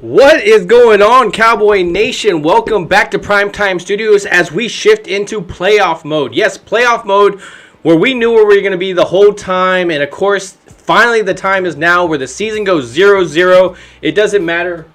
What is going on, Cowboy Nation? Welcome back to Primetime Studios as we shift into playoff mode. Yes, playoff mode where we knew where we were going to be the whole time. And, of course, finally the time is now where the season goes 0-0. It doesn't matter.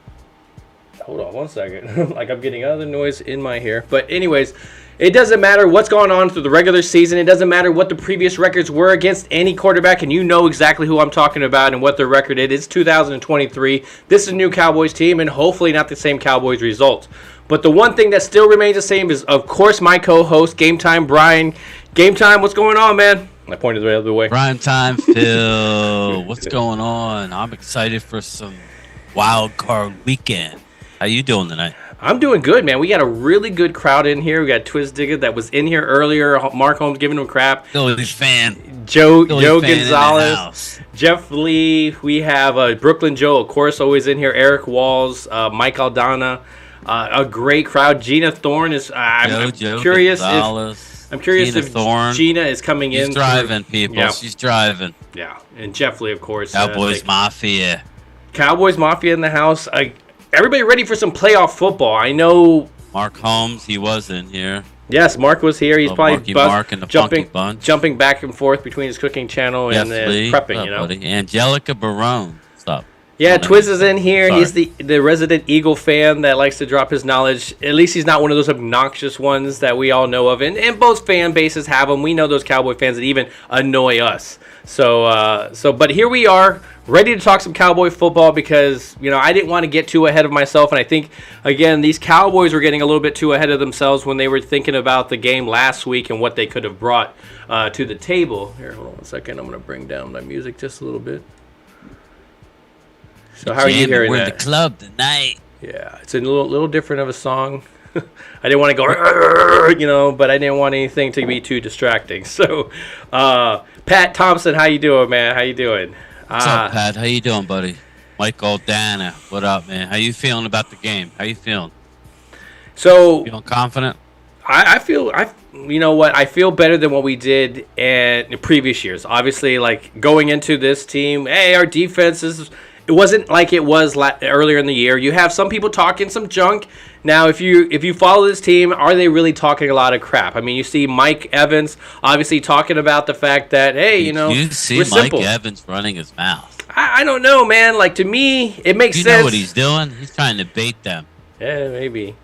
Hold on one second. Like I'm getting other noise in my hair. But anyways, it doesn't matter what's going on through the regular season. It doesn't matter what the previous records were against any quarterback, and you know exactly who I'm talking about and what their record is. It's 2023. This is a new Cowboys team, and hopefully not the same Cowboys results. But the one thing that still remains the same is, of course, my co-host, GameTime, Bryan. GameTime, what's going on, man? I pointed the other way. Primetime, Phil. What's going on? I'm excited for some Wildcard weekend. How you doing tonight? I'm doing good, man. We got a really good crowd in here. We got Twizdigga that was in here earlier. Mark Holmes giving him crap. Phillies fan. Joe Gonzalez. Jeff Lee. We have Brooklyn Joe, of course, always in here. Eric Walls. Mike Aldana. A great crowd. Gina Thorne is. I'm curious if Thorne. Gina is coming in. She's driving, people. Yeah. She's driving. Yeah, and Jeff Lee, of course. Cowboys Mafia. Cowboys Mafia in the house. Everybody ready for some playoff football? I know. Mark Holmes, he was in here. Yes, Mark was here. He's probably Mark and the jumping back and forth between his cooking channel and prepping. Buddy. Angelica Barone. What's up? Yeah, Twiz is in here. Sorry. He's the resident Eagle fan that likes to drop his knowledge. At least he's not one of those obnoxious ones that we all know of. And both fan bases have them. We know those Cowboy fans that even annoy us. But here we are, ready to talk some Cowboy football because, I didn't want to get too ahead of myself. And I think, again, these Cowboys were getting a little bit too ahead of themselves when they were thinking about the game last week and what they could have brought to the table. Here, hold on one second. I'm going to bring down my music just a little bit. So how are you hearing that? We're in the club tonight. Yeah, it's a little different of a song. I didn't want to go, but I didn't want anything to be too distracting. So, Pat Thompson, how you doing, man? How you doing? What's up, Pat? How you doing, buddy? Michael Dana, what up, man? How you feeling about the game? How you feeling? So, feeling confident? I feel better than what we did in previous years. Obviously, like going into this team, hey, our defense is. It wasn't like it was earlier in the year. You have some people talking some junk. Now, if you follow this team, are they really talking a lot of crap? I mean, you see Mike Evans obviously talking about the fact that, hey, you see we're Mike simple. Evans running his mouth. I don't know, man. Like, to me, it makes sense. You know what he's doing? He's trying to bait them. Yeah, maybe.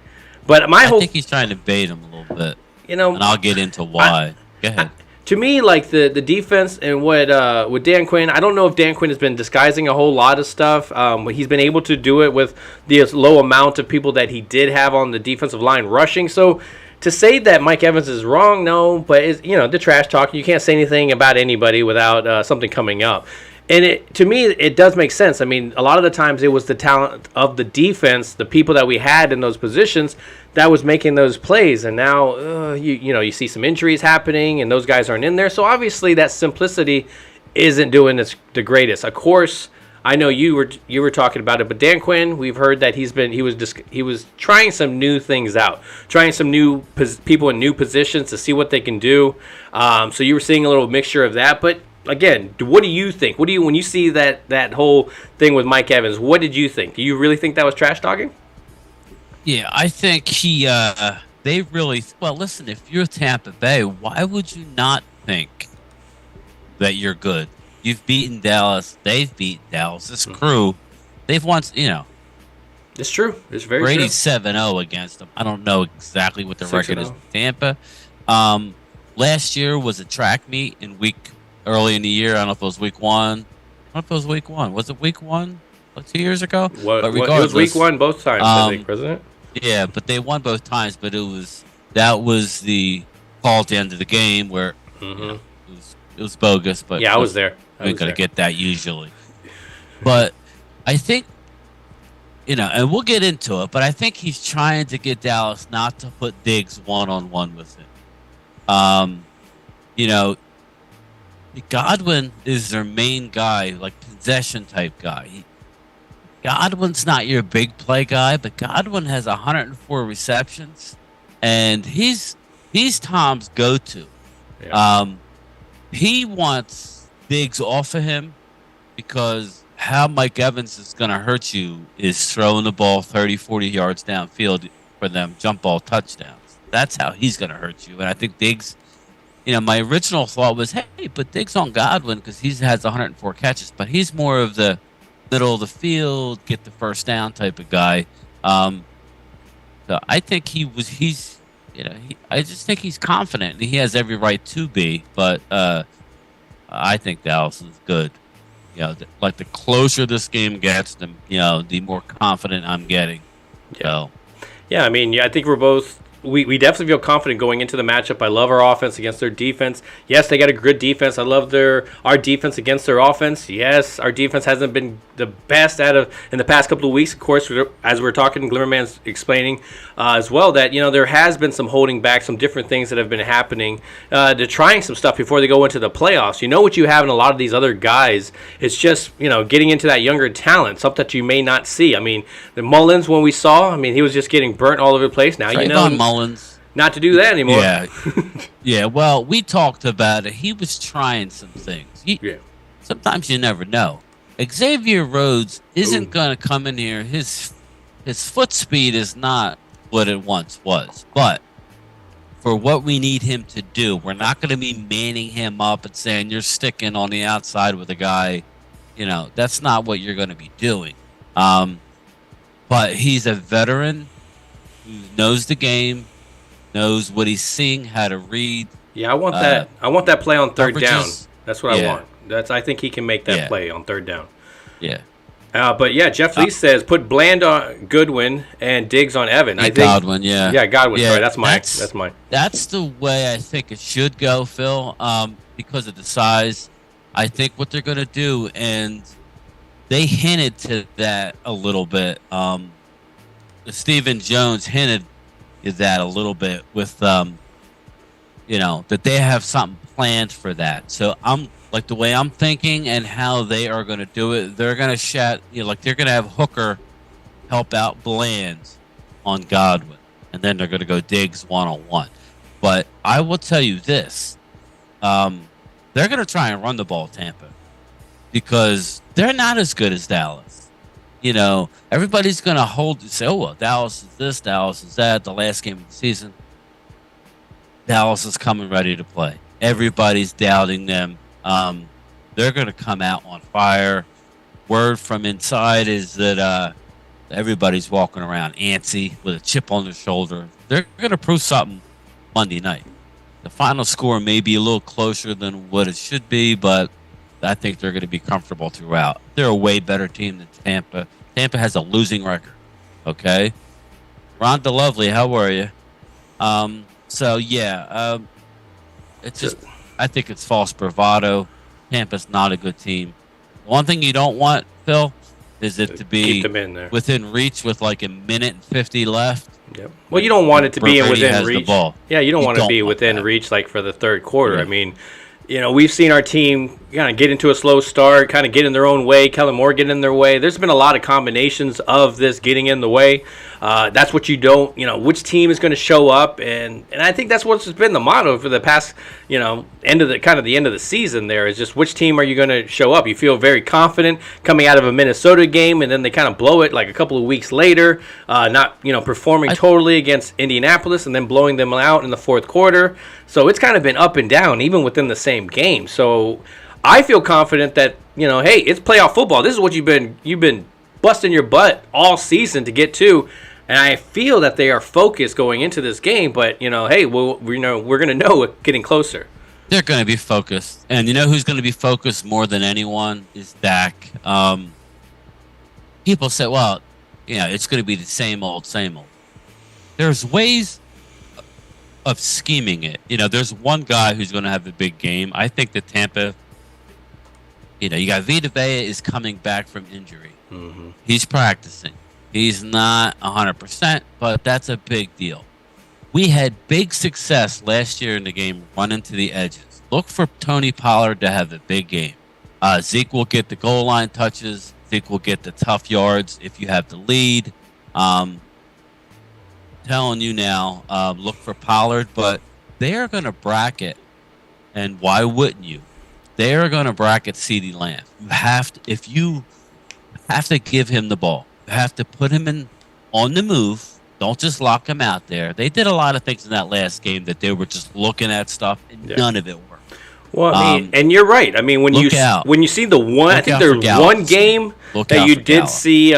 But I think he's trying to bait them a little bit. And I'll get into why. Go ahead. To me, like the defense and what with Dan Quinn, I don't know if Dan Quinn has been disguising a whole lot of stuff. He's been able to do it with the low amount of people that he did have on the defensive line rushing. So to say that Mike Evans is wrong, no, but it's, the trash talking. You can't say anything about anybody without something coming up. And to me, it does make sense. I mean, a lot of the times it was the talent of the defense, the people that we had in those positions that was making those plays. And now, you see some injuries happening and those guys aren't in there. So obviously that simplicity isn't doing the greatest. Of course, I know you were talking about it, but Dan Quinn, we've heard that he was trying some new things out, trying some new people in new positions to see what they can do. So you were seeing a little mixture of that, but. Again, what do you think? when you see that whole thing with Mike Evans, what did you think? Do you really think that was trash talking? Yeah, I think they really, listen, if you're Tampa Bay, why would you not think that you're good? You've beaten Dallas. They've beaten Dallas. This crew, they've won, It's true. It's very Brady's true. 7-0 against them. I don't know exactly what the record is with Tampa. Last year was a track meet early in the year. I don't know if it was week 1. I don't know if it was week 1. Was it week 1? 2 years ago? But it was week 1 both times, I think, wasn't it? Yeah, but they won both times. But that was the call at the end of the game where it was bogus. But yeah, I was there. We're gonna get that usually. But I think and we'll get into it. But I think he's trying to get Dallas not to put Diggs one-on-one with him. Godwin is their main guy, like possession type guy. Godwin's not your big play guy, but Godwin has 104 receptions, and he's Tom's go-to. Yeah. He wants Diggs off of him because how Mike Evans is going to hurt you is throwing the ball 30, 40 yards downfield for them jump ball touchdowns. That's how he's going to hurt you. And I think Diggs, my original thought was, hey, put Diggs on Godwin because he has 104 catches, but he's more of the middle of the field, get the first down type of guy. So I think I just think he's confident and he has every right to be, but I think Dallas is good. Like the closer this game gets, the more confident I'm getting. So. Yeah, I mean, I think we're both. We definitely feel confident going into the matchup. I love our offense against their defense. Yes, they got a good defense. I love our defense against their offense. Yes, our defense hasn't been the best in the past couple of weeks. Of course, as we're talking, Glimmerman's explaining as well that there has been some holding back, some different things that have been happening. They're trying some stuff before they go into the playoffs. What you have in a lot of these other guys. It's just getting into that younger talent, something that you may not see. I mean, the Mullins when we saw, he was just getting burnt all over the place. Now Mullins. Not to do that anymore. Yeah. Yeah, well, we talked about it. He was trying some things. Sometimes you never know. Xavier Rhodes isn't going to come in here. His foot speed is not what it once was. But for what we need him to do, we're not going to be manning him up and saying you're sticking on the outside with a guy. That's not what you're going to be doing. But he's a veteran who knows the game, knows what he's seeing, how to read. Yeah, I want that. I want that play on third down. That's what I want. I think he can make that play on third down. Yeah. But Jeff Lee says put Bland on Goodwin and Diggs on Evan. I think Godwin. Yeah. Yeah, Godwin. Sorry, that's mine. That's the way I think it should go, Phil. Because of the size, I think what they're going to do, and they hinted to that a little bit. Stephen Jones hinted that a little bit with, that they have something planned for that. So I'm like the way I'm thinking and how they are going to do it. They're going to they're going to have Hooker help out Bland on Godwin, and then they're going to go Diggs 1-on-1. But I will tell you this: they're going to try and run the ball, Tampa, because they're not as good as Dallas. Everybody's going to say, oh, well, Dallas is this, Dallas is that, the last game of the season. Dallas is coming ready to play. Everybody's doubting them. They're going to come out on fire. Word from inside is that everybody's walking around antsy with a chip on their shoulder. They're going to prove something Monday night. The final score may be a little closer than what it should be, but I think they're going to be comfortable throughout. They're a way better team than Tampa. Tampa has a losing record. Okay? Rhonda Lovely, how are you? It's just, I think it's false bravado. Tampa's not a good team. One thing you don't want, Phil, is it to be within reach with like a minute and 50 left. Yep. Well, you don't want it to be within reach. The ball. Yeah, you don't want it to be within reach like for the third quarter. Yeah. I mean, we've seen our team kind of get into a slow start, kind of get in their own way. Kellen Moore get in their way. There's been a lot of combinations of this getting in the way. That's what you don't, which team is going to show up. And I think that's what's been the motto for the past, end of the season there is just which team are you going to show up? You feel very confident coming out of a Minnesota game, and then they kind of blow it like a couple of weeks later, not, performing totally against Indianapolis and then blowing them out in the fourth quarter. So it's kind of been up and down even within the same game. So I feel confident that, hey, it's playoff football. This is what you've been busting your butt all season to get to. And I feel that they are focused going into this game, but hey, we're going to know it getting closer. They're going to be focused, and who's going to be focused more than anyone is Dak. People say, well, it's going to be the same old, same old. There's ways of scheming it. There's one guy who's going to have a big game. I think that Tampa. You got Vita Vea is coming back from injury. Mm-hmm. He's practicing. He's not 100%, but that's a big deal. We had big success last year in the game running to the edges. Look for Tony Pollard to have a big game. Zeke will get the goal line touches. Zeke will get the tough yards if you have the lead. Telling you now, look for Pollard, but they are going to bracket, and why wouldn't you? They are going to bracket CeeDee Lamb. You have to, if you have to give him the ball. You have to put him in on the move. Don't just lock him out there. They did a lot of things in that last game that they were just looking at stuff, and none of it worked. Well, I mean, and you're right. I mean, when you see the one, I think there's one game that you did see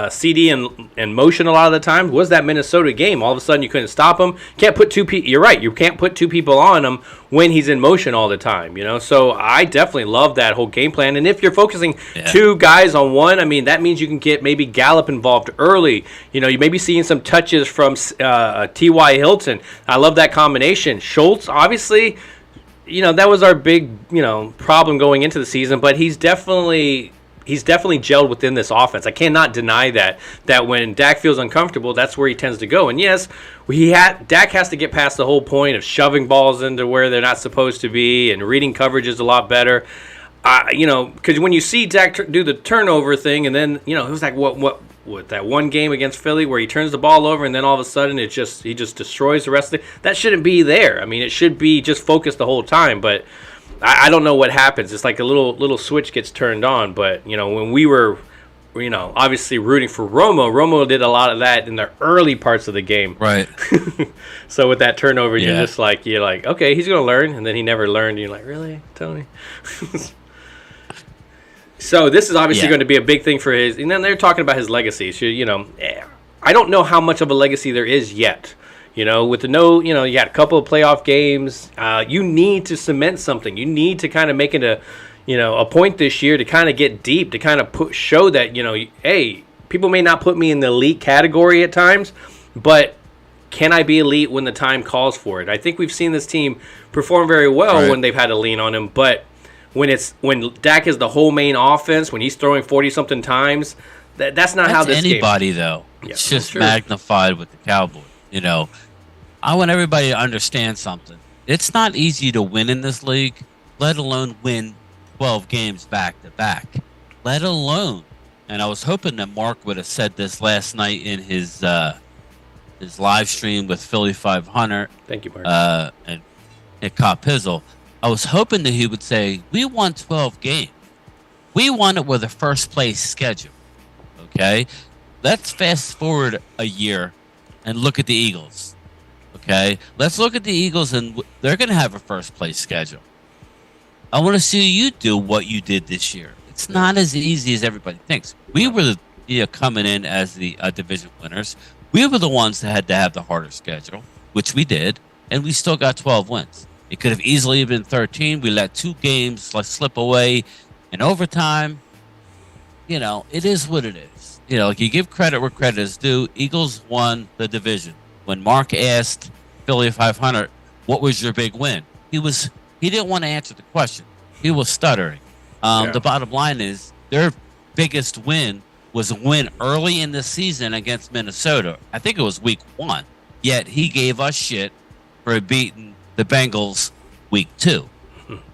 CD in motion a lot of the time was that Minnesota game. All of a sudden, you couldn't stop him. Can't put two people. You're right. You can't put two people on him when he's in motion all the time. So I definitely love that whole game plan. And if you're focusing two guys on one, I mean, that means you can get maybe Gallup involved early. You may be seeing some touches from T.Y. Hilton. I love that combination. Schultz, obviously. That was our big, problem going into the season, but he's definitely gelled within this offense. I cannot deny that when Dak feels uncomfortable, that's where he tends to go. And yes, Dak has to get past the whole point of shoving balls into where they're not supposed to be and reading coverages a lot better. Because when you see Dak do the turnover thing, and then it was like what that one game against Philly where he turns the ball over and then all of a sudden he just destroys the rest of it. That shouldn't be there. I mean, it should be just focused the whole time. But I don't know what happens. It's like a little switch gets turned on. But when we were obviously rooting for Romo did a lot of that in the early parts of the game. Right. So with that turnover, you're like, okay, he's gonna learn, and then he never learned. You're like, really, Tony? So this is obviously going to be a big thing for his, and then they're talking about his legacy. So, I don't know how much of a legacy there is yet. With the you got a couple of playoff games. You need to cement something. You need to kind of make it a point this year to kind of get deep, to kind of show that, hey, people may not put me in the elite category at times, but can I be elite when the time calls for it? I think we've seen this team perform very well when they've had to lean on him, but when Dak is the whole main offense, when he's throwing 40-something times, that's not how this anybody, though. It's just magnified with the Cowboys. I want everybody to understand something. It's not easy to win in this league, let alone win 12 games back-to-back. Let alone, and I was hoping that Mark would have said this last night in his live stream with Philly 500. Thank you, Mark. And Cop Pizzle. I was hoping that he would say, we won 12 games. We won it with a first-place schedule. Okay? Let's fast forward a year and look at the Eagles. Okay? Let's look at the Eagles, and they're going to have a first-place schedule. I want to see you do what you did this year. It's not as easy as everybody thinks. We were coming in as the division winners. We were the ones that had to have the harder schedule, which we did, and we still got 12 wins. It could have easily been 13. We let 2 games slip away in overtime. It is what it is. You give credit where credit is due. Eagles won the division. When Mark asked Philly 500, what was your big win? He didn't want to answer the question. He was stuttering. The bottom line is their biggest win was a win early in the season against Minnesota. I think it was week 1. Yet he gave us shit for beating the Bengals week 2.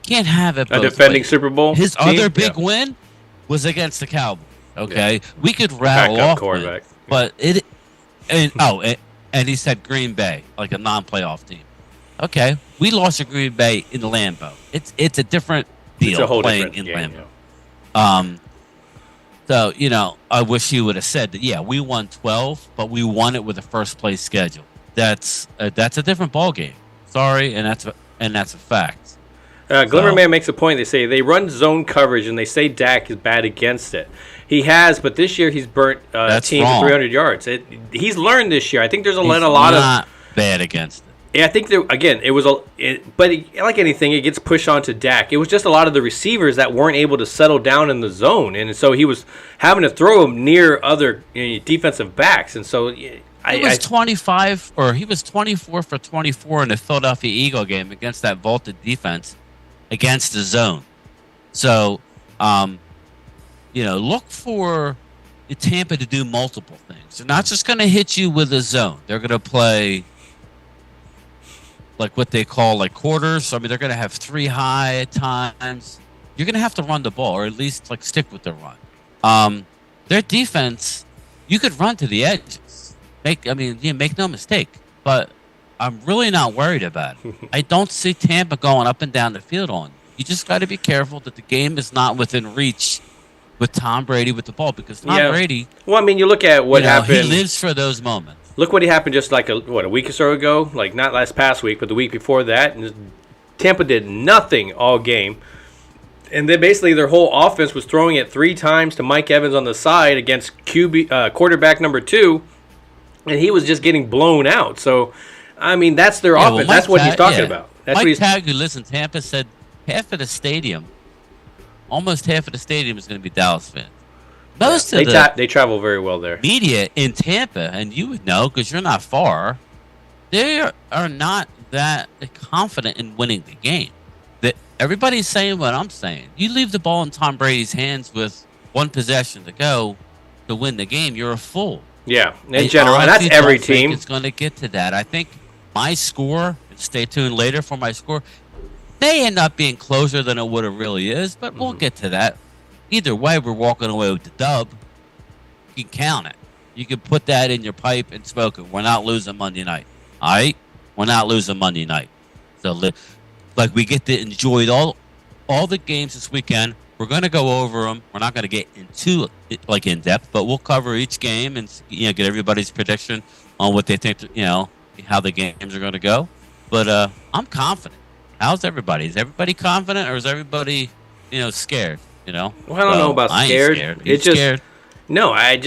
Can't have it both a defending ways. His Super Bowl other big win was against the Cowboys. Okay, we could rattle off quarterback, but and he said Green Bay, like a non-playoff team. Okay, we lost to Green Bay in the Lambeau. It's a different deal. It's a whole playing different in game, Lambeau. So I wish he would have said that. We won 12, but we won it with a first-place schedule. That's a different ball game. Sorry, and that's a fact. Glimmerman makes a point. They say they run zone coverage, and they say Dak is bad against it. He has, but this year he's burnt teams for 300 yards. He's learned this year. I think there's a lot of not bad against it. Yeah, I think it was like anything, it gets pushed onto Dak. It was just a lot of the receivers that weren't able to settle down in the zone, and so he was having to throw them near other defensive backs, and so. He was 25, or he was 24 for 24 in the Philadelphia Eagle game against that vaulted defense against the zone. So, look for Tampa to do multiple things. They're not just going to hit you with a zone. They're going to play like what they call like quarters. I mean, they're going to have 3 high at times. You're going to have to run the ball, or at least like stick with the run. Their defense, you could run to the edges. Make no mistake, but I'm really not worried about it. I don't see Tampa going up and down the field on you. You just got to be careful that the game is not within reach with Tom Brady with the ball because Tom Brady. Well, I mean, you look at what happened. He lives for those moments. Look what happened just like a week or so ago. Like not last past week, but the week before that. And Tampa did nothing all game. And then basically their whole offense was throwing it 3 times to Mike Evans on the side against quarterback number 2. And he was just getting blown out. So, I mean, that's their offense. Well, that's what he's talking about. That's Mike Tagg, who lives in Tampa, said almost half of the stadium is going to be Dallas fans. Most of they travel very well there. Media in Tampa, and you would know because you're not far, they are not that confident in winning the game. That everybody's saying what I'm saying. You leave the ball in Tom Brady's hands with 1 possession to go to win the game, you're a fool. Yeah, in general, and that's every team. It's going to get to that. I think my score, stay tuned later for my score, may end up being closer than it would have really is, but we'll get to that. Either way, we're walking away with the dub. You can count it. You can put that in your pipe and smoke it. We're not losing Monday night. All right? We're not losing Monday night. So, like, we get to enjoy all the games this weekend. We're going to go over them. We're not going to get into like in depth, but we'll cover each game and get everybody's prediction on what they think. How the games are going to go. But I'm confident. How's everybody? Is everybody confident, or is everybody scared? Well, I don't know about scared. It's just scared. No. I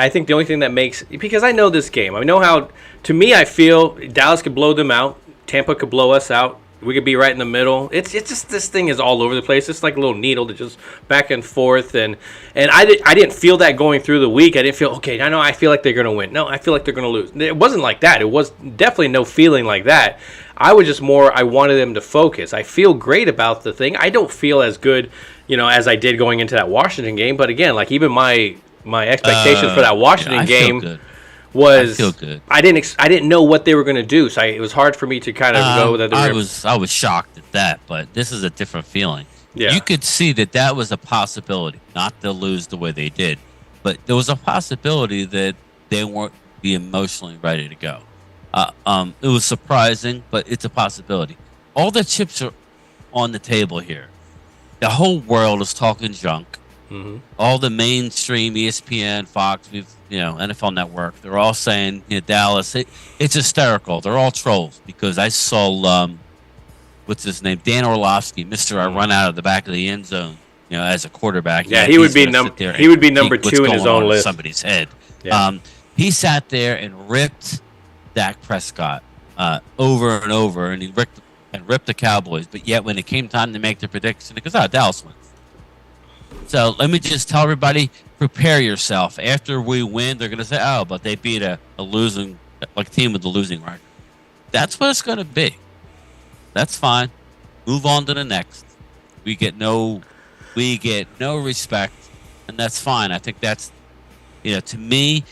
think the only thing that makes, because I know this game. I know how. To me, I feel Dallas could blow them out. Tampa could blow us out. We could be right in the middle. It's just this thing is all over the place. It's like a little needle that just back and forth. And I didn't feel that going through the week. I didn't feel, okay, I know I feel like they're going to win. No, I feel like they're going to lose. It wasn't like that. It was definitely no feeling like that. I was just more, I wanted them to focus. I feel great about the thing. I don't feel as good, as I did going into that Washington game. But again, like even my expectations for that Washington game was, I didn't know what they were going to do, so it was hard for me to kind of go that. I was shocked at that, but this is a different feeling. Yeah. You could see that was a possibility, not to lose the way they did, but there was a possibility that they weren't be emotionally ready to go. It was surprising, but it's a possibility. All the chips are on the table here. The whole world is talking junk. Mm-hmm. All the mainstream ESPN, Fox, NFL Network, they're all saying Dallas. It's hysterical. They're all trolls because I saw what's his name, Dan Orlovsky, Mister I run out of the back of the end zone, as a quarterback. Yeah, he would be number 2 in his own list. Somebody's head. Yeah. He sat there and ripped Dak Prescott over and over, and he ripped the Cowboys. But yet, when it came time to make the prediction, it goes, Dallas wins. So let me just tell everybody, prepare yourself. After we win, they're going to say, but they beat a losing team with a losing record. That's what it's going to be. That's fine. Move on to the next. We get no respect, and that's fine. I think that's, to me,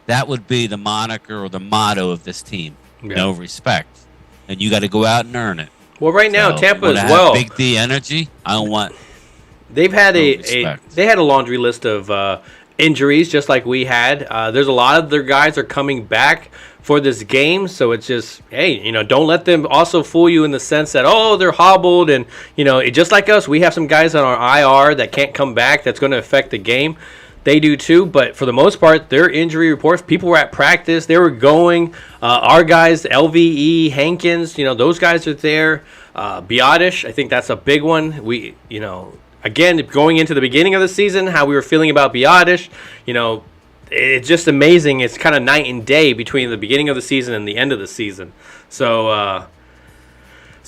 that would be the moniker or the motto of this team. Yeah. No respect. And you got to go out and earn it. Well, right now, Tampa as well. Big D energy. I don't want. They've had a laundry list of injuries, just like we had. There's a lot of their guys are coming back for this game, so it's just, hey, don't let them also fool you in the sense that, they're hobbled, and just like us, we have some guys on our IR that can't come back. That's going to affect the game. They do too, but for the most part, their injury reports, people were at practice, they were going. Our guys, LVE, Hankins, those guys are there. Biotish, I think that's a big one. We, again, going into the beginning of the season, how we were feeling about Biotish, it's just amazing. It's kind of night and day between the beginning of the season and the end of the season. So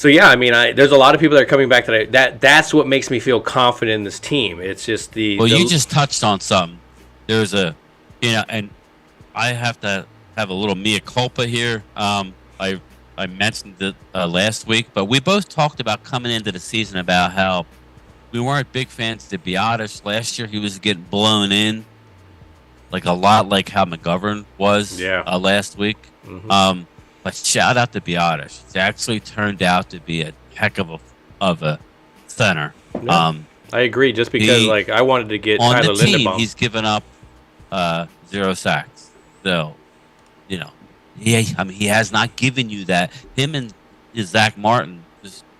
yeah, I mean, there's a lot of people that are coming back that's what makes me feel confident in this team. It's just you just touched on something. There's and I have to have a little mea culpa here. I mentioned it last week, but we both talked about coming into the season about how we weren't big fans of Biotish last year. He was getting blown in, like a lot like how McGovern was last week. Mm-hmm. But shout out to Biotish. It actually turned out to be a heck of a center. Yeah, I agree. Just because I wanted to get on Tyler the team, Linderbaum. He's given up 0 sacks. So, he has not given you that. Him and Zach Martin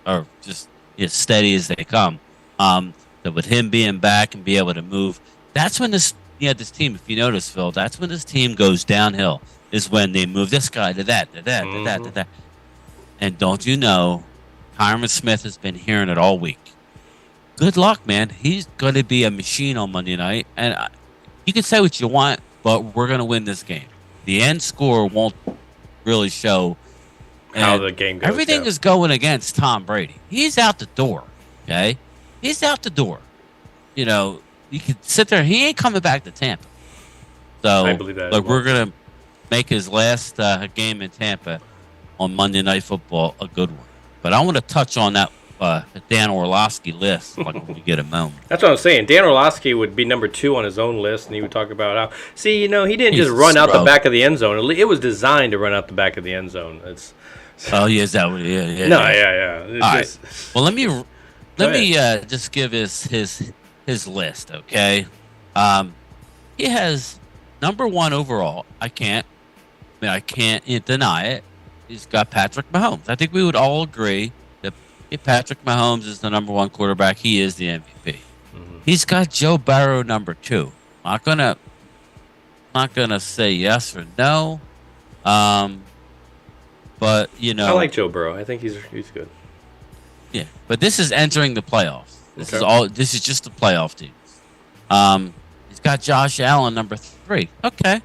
are just as steady as they come. So with him being back and be able to move, that's when this team, if you notice, Phil, that's when this team goes downhill. Is when they move this guy to that, to that, to that, to that. And don't you know, Tyron Smith has been hearing it all week. Good luck, man. He's going to be a machine on Monday night. And you can say what you want, but we're going to win this game. The end score won't really show how the game goes. Everything is going against Tom Brady. He's out the door, okay? He's out the door. You know, you could sit there. He ain't coming back to Tampa. So, I believe that. Look, we're going to make his last game in Tampa on Monday Night Football a good one. But I want to touch on that Dan Orlovsky list like when we get a moment. That's what I'm saying. Dan Orlovsky would be number 2 on his own list, and he would talk about how. See, he didn't just run out the back of the end zone. It was designed to run out the back of the end zone. Oh, yeah, is that what? Yeah. No, yeah. All right. Well, let me just give his list, okay? He has number 1 overall. I can't deny it. He's got Patrick Mahomes. I think we would all agree that if Patrick Mahomes is the number 1 quarterback, he is the MVP. Mm-hmm. He's got Joe Burrow number 2. I'm not gonna say yes or no. But I like Joe Burrow. I think he's good. Yeah, but this is entering the playoffs. This is just the playoff teams. He's got Josh Allen number 3. Okay.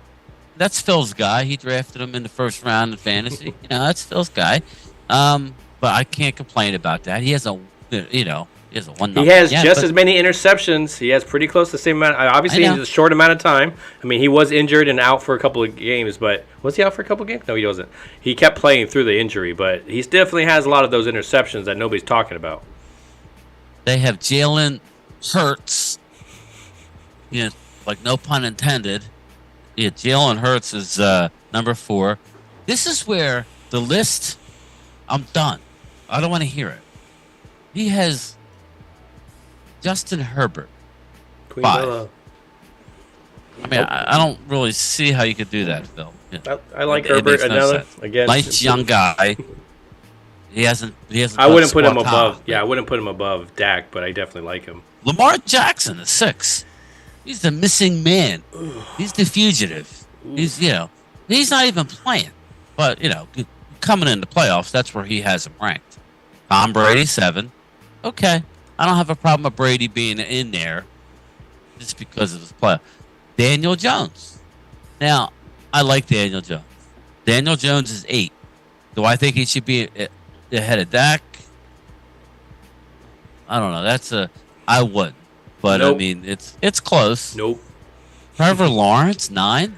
That's Phil's guy. He drafted him in the first round in fantasy. That's Phil's guy. But I can't complain about that. He has a one. He has as many interceptions. He has pretty close to the same amount. Obviously, in a short amount of time. I mean, he was injured and out for a couple of games. But was he out for a couple of games? No, he wasn't. He kept playing through the injury, but he definitely has a lot of those interceptions that nobody's talking about. They have Jalen Hurts. Like no pun intended. Yeah, Jalen Hurts is number 4. This is where the list, I'm done. I don't want to hear it. He has Justin Herbert, 5. I mean, I don't really see how you could do that, Phil. I like Herbert. Again, nice young guy. He hasn't. I wouldn't put him above. Yeah, I wouldn't put him above Dak, but I definitely like him. Lamar Jackson is 6. He's the missing man. He's the fugitive. He's not even playing. But coming into playoffs, that's where he has him ranked. Tom Brady 7. Okay, I don't have a problem with Brady being in there, just because of his play. Daniel Jones. Now, I like Daniel Jones. Daniel Jones is 8. Do I think he should be ahead of Dak? I don't know. I wouldn't. But, nope. I mean, it's close. Nope. Trevor Lawrence, 9.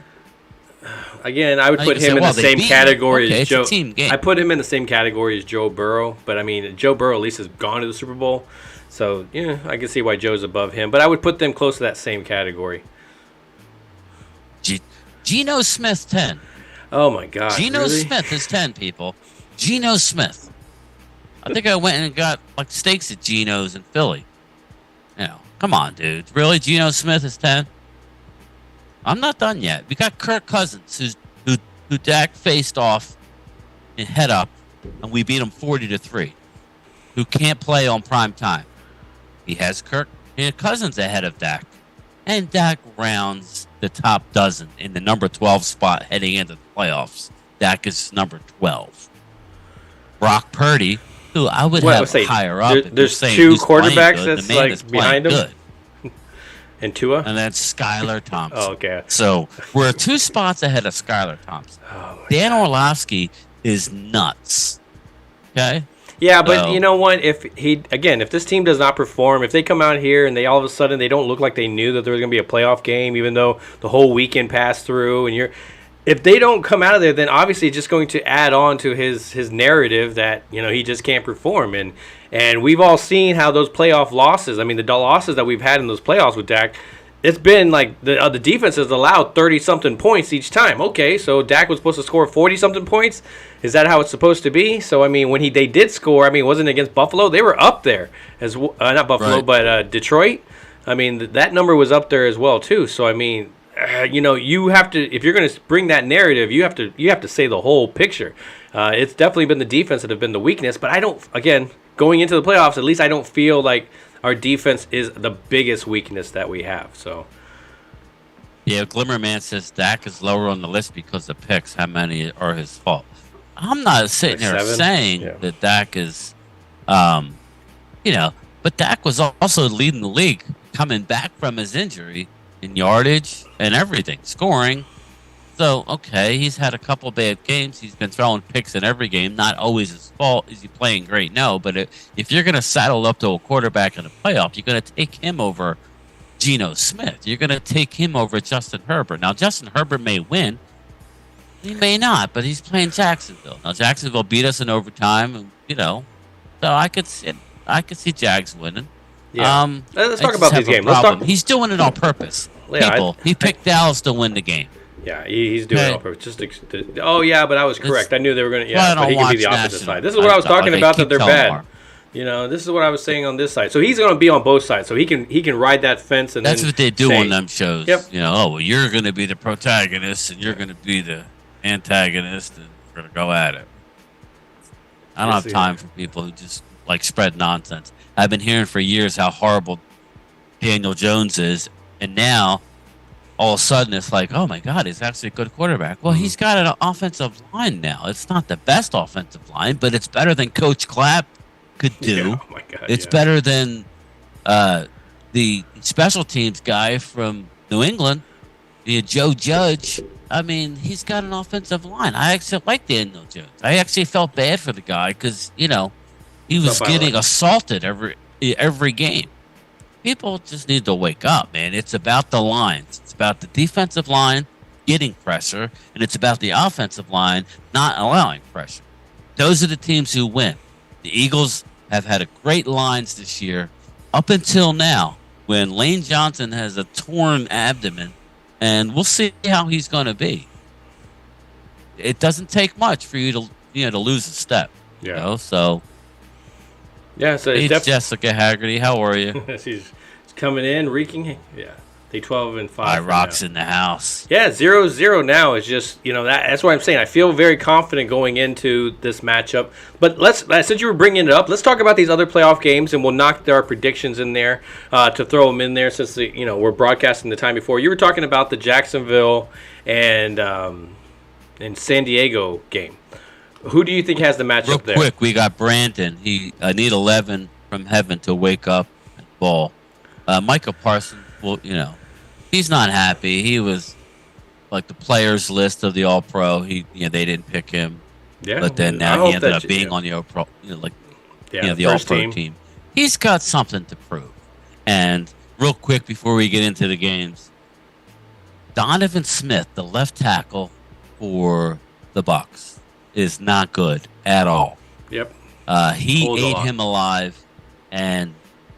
Again, I would put him in the same category as Joe. I put him in the same category as Joe Burrow. But, I mean, Joe Burrow at least has gone to the Super Bowl. So, I can see why Joe's above him. But I would put them close to that same category. Geno Smith, 10. Oh, my God. Geno Smith is 10, people. Geno Smith. I think I went and got steaks at Geno's in Philly. Come on, dude. Really? Geno Smith is 10? I'm not done yet. We got Kirk Cousins, who Dak faced off and head up, and we beat him 40-3. Who can't play on prime time. He has Cousins ahead of Dak. And Dak rounds the top dozen in the number 12 spot heading into the playoffs. Dak is number 12. Brock Purdy, who I would have higher up. There's 2 quarterbacks that's behind him. Good. And Tua? And that's Skylar Thompson. Oh, okay. So we're 2 spots ahead of Skylar Thompson. Dan Orlovsky is nuts. Okay? Yeah, but you know what? If this team does not perform, if they come out here and they all of a sudden they don't look like they knew that there was going to be a playoff game, even though the whole weekend passed through, and if they don't come out of there, then obviously it's just going to add on to his narrative that he just can't perform. And we've all seen how those playoff losses. I mean, the losses that we've had in those playoffs with Dak, it's been like the defense has allowed 30-something points each time. Okay, so Dak was supposed to score 40-something points. Is that how it's supposed to be? So I mean, when they did score, I mean, wasn't it against Buffalo? They were up there as not Buffalo, right. But Detroit. I mean, that number was up there as well too. So I mean. You have to, if you're going to bring that narrative, you have to say the whole picture. It's definitely been the defense that have been the weakness, but going into the playoffs, at least I don't feel like our defense is the biggest weakness that we have. So. Yeah, Glimmerman says Dak is lower on the list because of picks. How many are his fault? I'm not sitting Like there 7? saying that Dak is, but Dak was also leading the league coming back from his injury in yardage and everything, scoring. So, okay, he's had a couple bad games. He's been throwing picks in every game. Not always his fault. Is he playing great? No, but if you're going to saddle up to a quarterback in a playoff, you're going to take him over Geno Smith. You're going to take him over Justin Herbert. Now, Justin Herbert may win. He may not, but he's playing Jacksonville. Now, Jacksonville beat us in overtime, and, so I could see Jags winning. Yeah. Let's talk about these games. Let's talk. He's doing it on purpose. He picked Dallas to win the game. Yeah, he's doing it on purpose. But I was correct. I knew they were going to. Yeah, but he can be the opposite side. This is what I was talking about, that they're bad. This is what I was saying on this side. So he's going to be on both sides. So he can ride that fence and that's what they do on them shows. Yep. You're going to be the protagonist and you're going to be the antagonist, and we're going to go at it. I don't have time for people who just spread nonsense. I've been hearing for years how horrible Daniel Jones is, and now all of a sudden it's like, oh my God, he's actually a good quarterback. Well, he's got an offensive line now. It's not the best offensive line, but it's better than Coach Clapp could do. Yeah, oh my God, it's better than the special teams guy from New England, Joe Judge. I mean, he's got an offensive line. I actually like Daniel Jones. I actually felt bad for the guy because, he was getting assaulted every game. People just need to wake up, man. It's about the lines. It's about the defensive line getting pressure, and it's about the offensive line not allowing pressure. Those are the teams who win. The Eagles have had a great lines this year up until now when Lane Johnson has a torn abdomen, and we'll see how he's going to be. It doesn't take much for you to lose a step. Yeah. So. Yeah, so it's Jessica Haggerty. How are you? She's coming in, reeking. Yeah, they 12-5. Rocks in the house. Yeah, 0-0 now is just that's what I'm saying. I feel very confident going into this matchup. But since you were bringing it up, let's talk about these other playoff games, and we'll knock our predictions in there to throw them in there since we're broadcasting the time before. You were talking about the Jacksonville and San Diego game. Who do you think has the matchup there? Real quick, we got Brandon. I need 11 from heaven to wake up and ball. Micah Parsons, he's not happy. He was the players list of the All-Pro. They didn't pick him. Yeah, but then now he ended up being on the All-Pro, the All-Pro team. He's got something to prove. And real quick before we get into the games, Donovan Smith, the left tackle for the Bucs, is not good at all. Yep. He ate him alive, and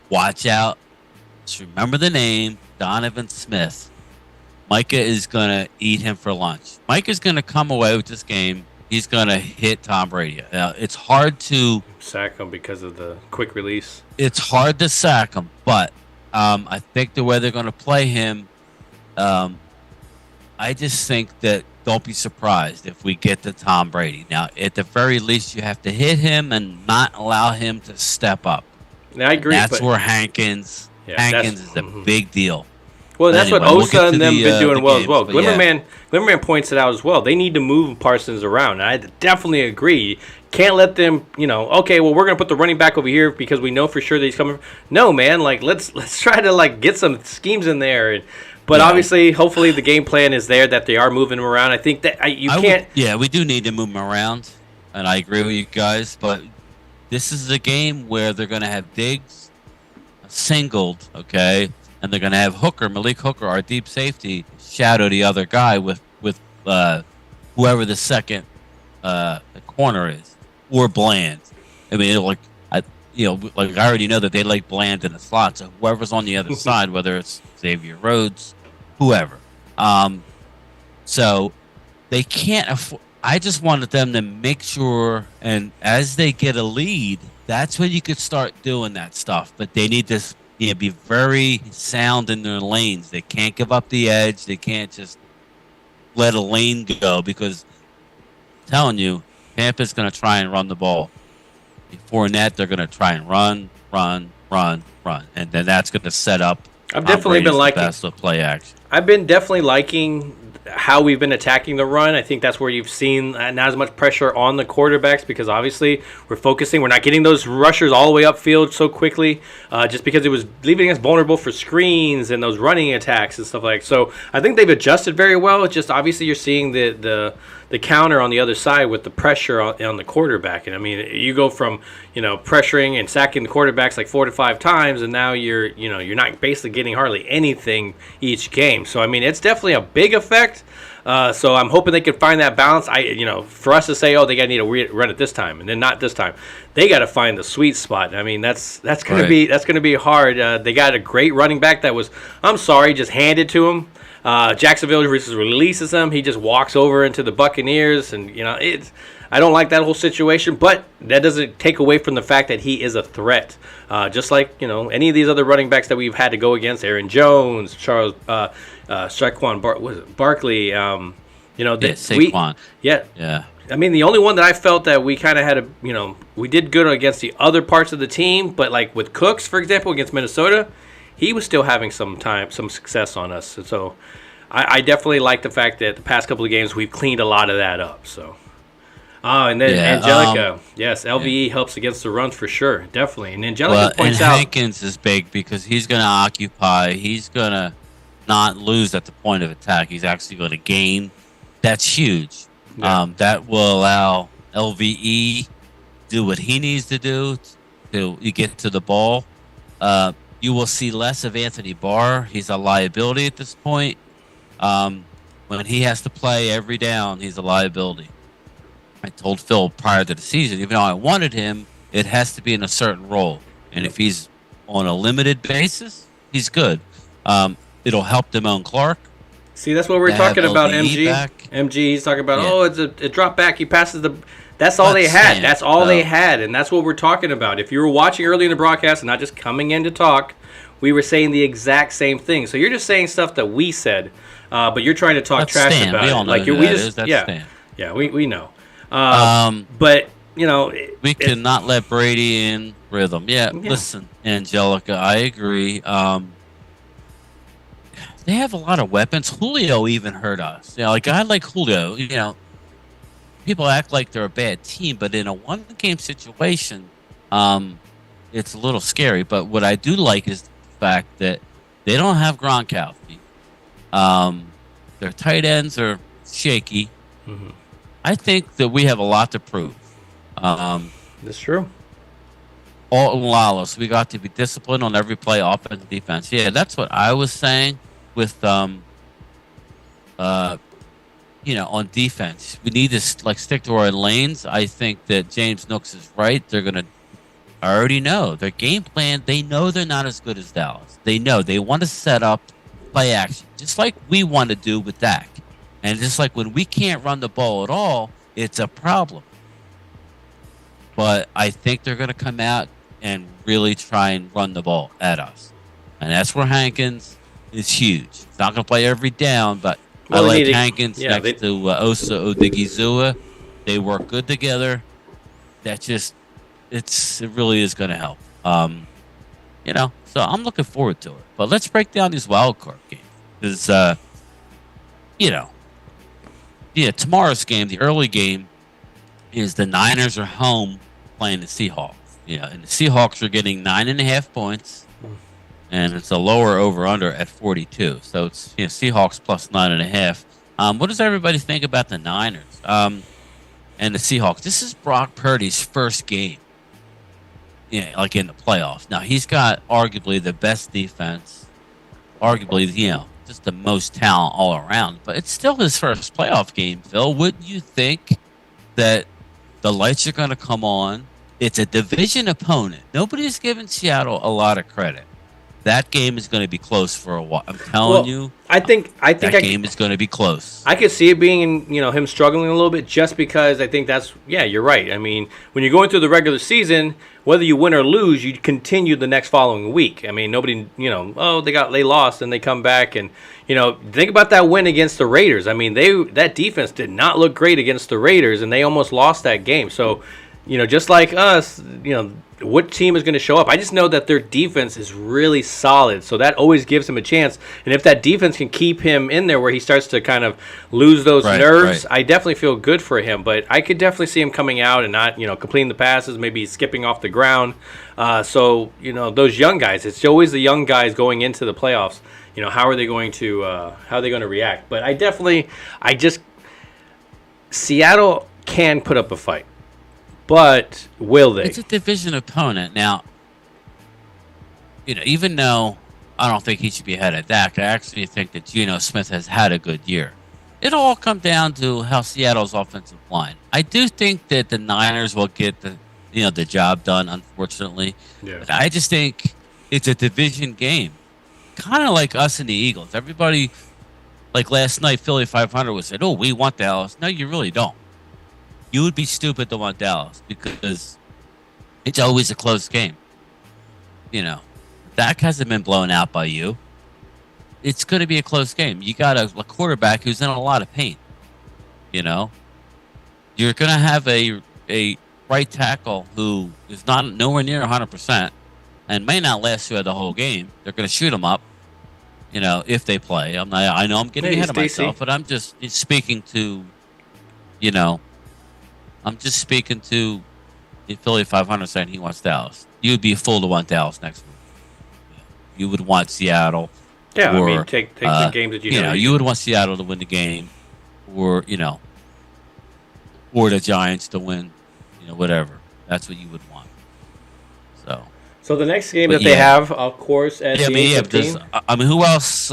watch out. Just remember the name, Donovan Smith. Micah is going to eat him for lunch. Micah's going to come away with this game. He's going to hit Tom Brady. Now, it's hard to sack him because of the quick release. It's hard to sack him, but I think the way they're going to play him, I just think that don't be surprised if we get to Tom Brady. Now, at the very least, you have to hit him and not allow him to step up. Now, I agree. That's where Hankins is a big deal. Well, that's what Osa and them been doing well as well. Glimmerman points it out as well. They need to move Parsons around. I definitely agree. Can't let them, okay, well, we're going to put the running back over here because we know for sure that he's coming. No, man, let's try to get some schemes in there. But obviously, hopefully, the game plan is there that they are moving him around. I think that can't. We do need to move him around, and I agree with you guys. But this is a game where they're going to have Diggs singled, okay, and they're going to have Malik Hooker, our deep safety, shadow the other guy with whoever the second corner is, or Bland. I mean, I already know that they like Bland in the slot, so whoever's on the other side, whether it's Xavier Rhodes, whoever. So they can't afford. I just wanted them to make sure, and as they get a lead, that's when you could start doing that stuff. But they need to be very sound in their lanes. They can't give up the edge. They can't just let a lane go because I'm telling you, Tampa's going to try and run the ball. Before that, they're going to try and run, and then that's going to set up. I've definitely been liking best of play action. I've been definitely liking how we've been attacking the run. I think that's where you've seen not as much pressure on the quarterbacks because obviously we're focusing. We're not getting those rushers all the way upfield so quickly just because it was leaving us vulnerable for screens and those running attacks and stuff like that. So I think they've adjusted very well. It's just obviously you're seeing the counter on the other side with the pressure on the quarterback. And I mean, you go from, pressuring and sacking the quarterbacks like 4 to 5 times, and now you're not basically getting hardly anything each game. So I mean, it's definitely a big effect. So I'm hoping they can find that balance. For us to say, oh, they got to need to run it this time and then not this time, they got to find the sweet spot. I mean, that's going to be hard. They got a great running back that was, just handed to him. Jacksonville releases him. He just walks over into the Buccaneers, and I don't like that whole situation. But that doesn't take away from the fact that he is a threat. Just like any of these other running backs that we've had to go against, Aaron Jones, Charles, Saquon Barkley. Saquon. Yeah. I mean, the only one that I felt that we kind of had we did good against the other parts of the team, but like with Cooks, for example, against Minnesota, he was still having some success on us. And so I definitely like the fact that the past couple of games we've cleaned a lot of that up. So, and then Angelica, yes, LVE helps against the runs for sure, definitely. And Angelica points out Hankins is big because he's going to occupy. He's going to not lose at the point of attack. He's actually going to gain. That's huge. Yeah. That will allow LVE do what he needs to do to get to the ball. You will see less of Anthony Barr. He's a liability at this point. When he has to play every down, he's a liability. I told Phil prior to the season, even though I wanted him, it has to be in a certain role. And if he's on a limited basis, he's good. It'll help Damone Clark. See, that's what we're talking about, MG. MG, he's talking about, it's a drop back. He passes the... That's all they had. That's all they had, and that's what we're talking about. If you were watching early in the broadcast and not just coming in to talk, we were saying the exact same thing. So you're just saying stuff that we said, but you're trying to talk trash Stan. about we it. All know like we just, Stan. We know. But we cannot let Brady in rhythm. Yeah, listen, Angelica, I agree. They have a lot of weapons. Julio even hurt us. Like I like Julio. People act like they're a bad team, but in a one-game situation, it's a little scary. But what I do like is the fact that they don't have Gronkowski. Their tight ends are shaky. Mm-hmm. I think that we have a lot to prove. That's true. All lawless. We got to be disciplined on every play, offense and defense. Yeah, that's what I was saying with on defense. We need to stick to our lanes. I think that James Nooks is right. They're going to I already know their game plan. They know they're not as good as Dallas. They know they want to set up play action, just like we want to do with Dak. And just like when we can't run the ball at all, it's a problem. But I think they're going to come out and really try and run the ball at us. And that's where Hankins is huge. He's not going to play every down, but I like Hankins next to Osa Odigizua. They work good together. That just, it really is going to help. So I'm looking forward to it. But let's break down these wild card games. Because, tomorrow's game, the early game, is the Niners are home playing the Seahawks. And the Seahawks are getting 9.5 points, and it's a lower over/under at 42. So it's Seahawks plus 9.5. What does everybody think about the Niners and the Seahawks? This is Brock Purdy's first game, like in the playoffs. Now he's got arguably the best defense, arguably just the most talent all around. But it's still his first playoff game. Phil, wouldn't you think that the lights are going to come on? It's a division opponent. Nobody's giving Seattle a lot of credit. That game is going to be close for a while. I'm telling you. I think that game is going to be close. I could see it being, him struggling a little bit just because I think you're right. I mean, when you're going through the regular season, whether you win or lose, you continue the next following week. I mean, nobody, they lost and they come back and, think about that win against the Raiders. I mean, that defense did not look great against the Raiders and they almost lost that game. So just like us, what team is going to show up. I just know that their defense is really solid, so that always gives him a chance. And if that defense can keep him in there where he starts to kind of lose those nerves, I definitely feel good for him. But I could definitely see him coming out and not, completing the passes, maybe skipping off the ground. So, those young guys, it's always the young guys going into the playoffs. How are they going to react? But Seattle can put up a fight. But will they? It's a division opponent. Now, even though I don't think he should be ahead of Dak, I actually think that Geno Smith has had a good year. It'll all come down to how Seattle's offensive line. I do think that the Niners will get the job done, unfortunately. Yeah. But I just think it's a division game. Kind of like us and the Eagles. Everybody, like last night, Philly 500 was said, "Oh, we want Dallas." No, you really don't. You would be stupid to want Dallas because it's always a close game. Dak hasn't been blown out by you. It's going to be a close game. You got a quarterback who's in a lot of pain. You're going to have a right tackle who is nowhere near 100% and may not last throughout the whole game. They're going to shoot him up. If they play. I know I'm getting ahead of myself, but I'm just speaking to, I'm just speaking to the Philly 500 saying he wants Dallas. You would be a fool to want Dallas next week. You would want Seattle. Yeah, or, take the games that you would want Seattle to win the game, or or the Giants to win, whatever. That's what you would want. So the next game they have, of course, at the 15. Who else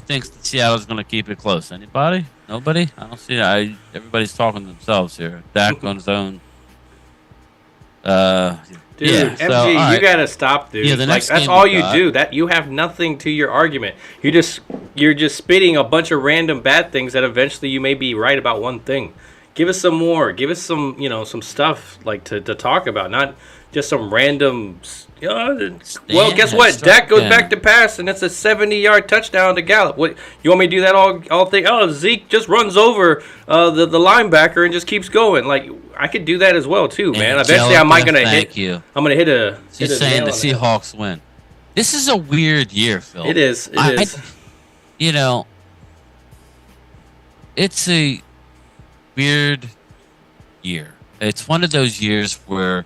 thinks that Seattle's going to keep it close? Anybody? Nobody? I don't see it. Everybody's talking to themselves here. Dak on his own. Dude, MG, you gotta stop, dude. Yeah, that's all you do. That you have nothing to your argument. You're just spitting a bunch of random bad things that eventually you may be right about one thing. Give us some more. Give us some, some stuff to talk about, not just some random. Well, guess what? Dak goes back to pass, and it's a 70-yard touchdown to Gallup. What you want me to do that all thing? Oh, Zeke just runs over the linebacker and just keeps going. I could do that as well too, man. Eventually, I'm gonna hit a. She's saying the Seahawks win. This is a weird year, Phil. It is. It's a weird year. It's one of those years where,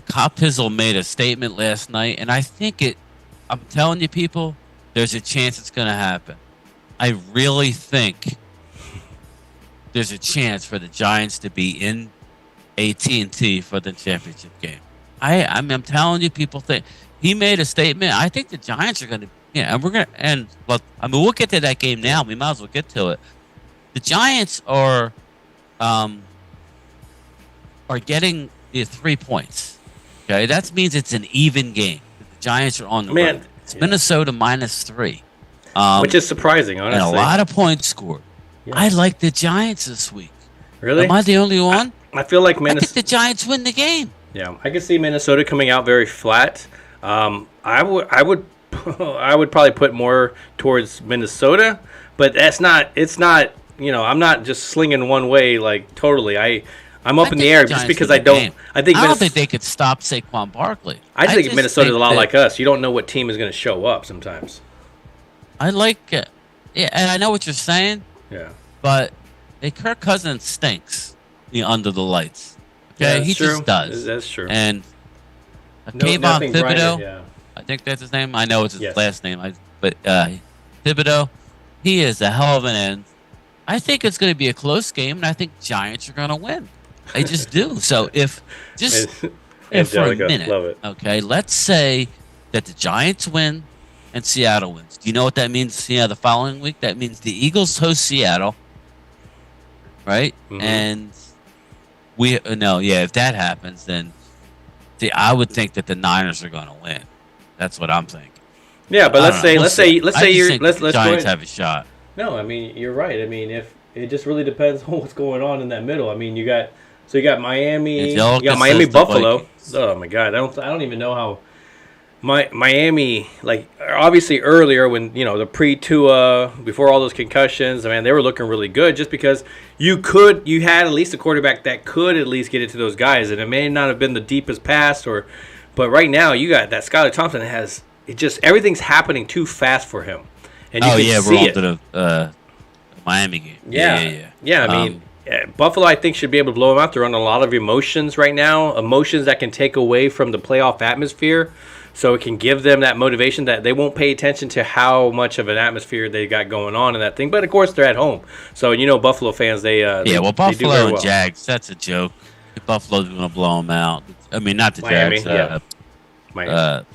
Cop Pizzle made a statement last night, and I think I'm telling you, people, there's a chance it's going to happen. I really think there's a chance for the Giants to be in AT&T for the championship game. I'm telling you, people think he made a statement. I think the Giants are going to, we'll get to that game now. We might as well get to it. The Giants are getting 3 points. Okay, that means it's an even game. The Giants are on the road. It's Minnesota -3, which is surprising, honestly. And a lot of points scored. Yes. I like the Giants this week. Really? Am I the only one? I feel like I think the Giants win the game. Yeah, I can see Minnesota coming out very flat. I would probably put more towards Minnesota, but it's not. I'm not just slinging one way totally. I'm up in the air just because I don't think they could stop Saquon Barkley. I think Minnesota's a lot like us. You don't know what team is going to show up sometimes. I like it. Yeah, and I know what you're saying. Yeah. But Kirk Cousins stinks under the lights. Okay, he just does. That's true. And Kayvon Thibodeau, I think that's his name. I know it's his last name. But Thibodeau, he is a hell of an end. I think it's going to be a close game, and I think Giants are going to win. I just do. So if for a minute, love it. Okay, let's say that the Giants win and Seattle wins. Do you know what that means? The following week, that means the Eagles host Seattle, right? Mm-hmm. And if that happens, then I would think that the Niners are going to win. That's what I'm thinking. Yeah, but let's say the Giants have a shot. No, you're right. If it just really depends on what's going on in that middle. You got Miami, Buffalo. Oh my God, I don't even know how. Miami, like obviously earlier when the pre-Tua, before all those concussions, I mean they were looking really good just because you had at least a quarterback that could at least get it to those guys, and it may not have been the deepest pass but right now you got that Skylar Thompson everything's happening too fast for him, and you can see we're on it. to the Miami game. Yeah. I mean. Buffalo, I think, should be able to blow them out. They're on a lot of emotions right now, emotions that can take away from the playoff atmosphere. So it can give them that motivation that they won't pay attention to how much of an atmosphere they got going on in that thing. But, of course, they're at home. So, Buffalo fans, Buffalo they do very well. and Jags, that's a joke. Buffalo's going to blow them out. I mean, not the Miami, Jags. Miami.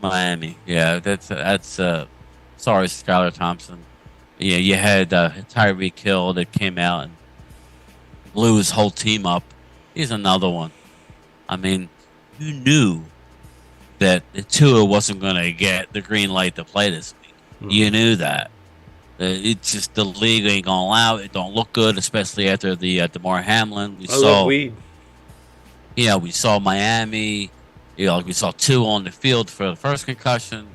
Miami. Yeah, that's sorry, Skylar Thompson. Yeah, you had Tyreek Hill that came out and blew his whole team up. He's another one. I mean, you knew that the Tua wasn't going to get the green light to play this week. Mm-hmm. You knew that. It's just the league ain't going to allow it. It don't look good, especially after the DeMar Hamlin. We saw Miami. We saw Tua on the field for the first concussion.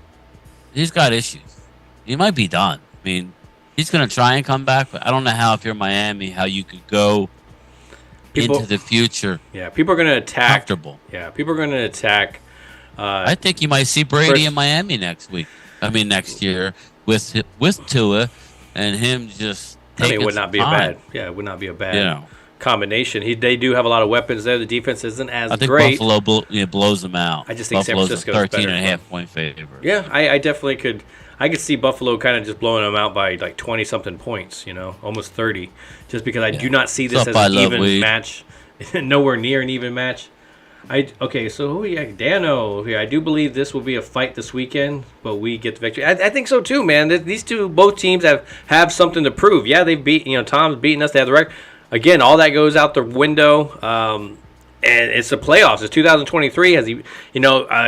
He's got issues. He might be done. I mean, he's going to try and come back, but I don't know how if you're Miami, how you could go into the future. Yeah, people are going to attack. Comfortable. Yeah, people are going to attack. I think you might see Brady in Miami next year with Tua and him just taking it would not be time. it would not be a bad combination. They do have a lot of weapons there. The defense isn't as great. I think Buffalo blows them out. I just think Buffalo's San Francisco is 13.5 point favorite. Yeah, I definitely could. I could see Buffalo kind of just blowing them out by like 20-something points, almost 30, just because I do not see this as an even match, nowhere near an even match. So who we got? Dano here. I do believe this will be a fight this weekend, but we get the victory. I think so too, man. These both teams have something to prove. Yeah, they've Tom's beating us. They have the record. Again, all that goes out the window. And it's the playoffs. It's 2023. Has he?